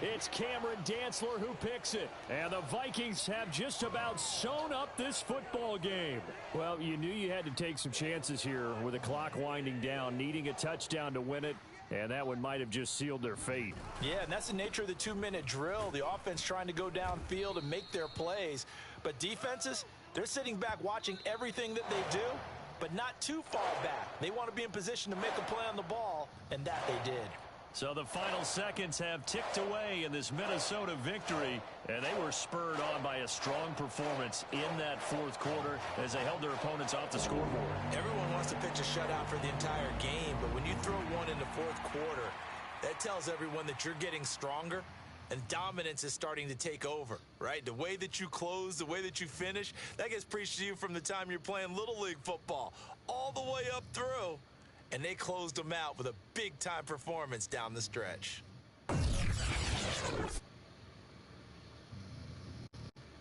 A: It's Cameron Dantzler who picks it. And the Vikings have just about sewn up this football game. Well, you knew you had to take some chances here with the clock winding down, needing a touchdown to win it. And that one might have just sealed their fate.
B: Yeah, and that's the nature of the 2-minute drill. The offense trying to go downfield and make their plays. But defenses, they're sitting back watching everything that they do, but not too far back. They want to be in position to make a play on the ball, and that they did.
A: So the final seconds have ticked away in this Minnesota victory, and they were spurred on by a strong performance in that fourth quarter as they held their opponents off the scoreboard.
B: Everyone wants to pitch a shutout for the entire game, but when you throw one in the fourth quarter, that tells everyone that you're getting stronger and dominance is starting to take over, right? The way that you close, the way that you finish, that gets preached to you from the time you're playing Little League football all the way up through. And they closed them out with a big-time performance down the stretch.